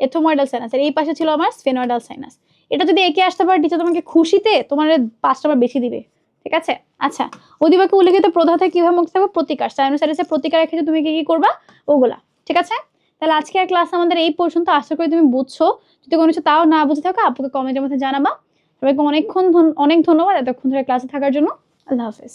এথময়েডাল সাইনাস, আর এই পাশে ছিল আমার স্ফেনোইডাল সাইনাস। এটা যদি একে আসতে পারে টিচার তোমাকে খুশিতে তোমার 5 নাম্বার বেশি দিবে, ঠিক আছে। আচ্ছা, উদ্দীপকে উল্লেখিত প্রদাহ থেকে কিভাবে মুক্তি থাকবে? প্রতিকার, সাইনোসাইটিসের প্রতিকার রেখেছে, তুমি কি কি করবা? ওগুলা, ঠিক আছে। তাহলে আজকের ক্লাস আমাদের এই পর্যন্ত, আশা করি তুমি বুঝছো। যদি কোনো কিছু তাও না বুঝে থাকো আপুকে কমেন্টের মধ্যে জানাবা। সবাইকে অনেক ধন্যবাদ এতক্ষণ ধরে ক্লাসে থাকার জন্য। আল্লাহ হাফেজ।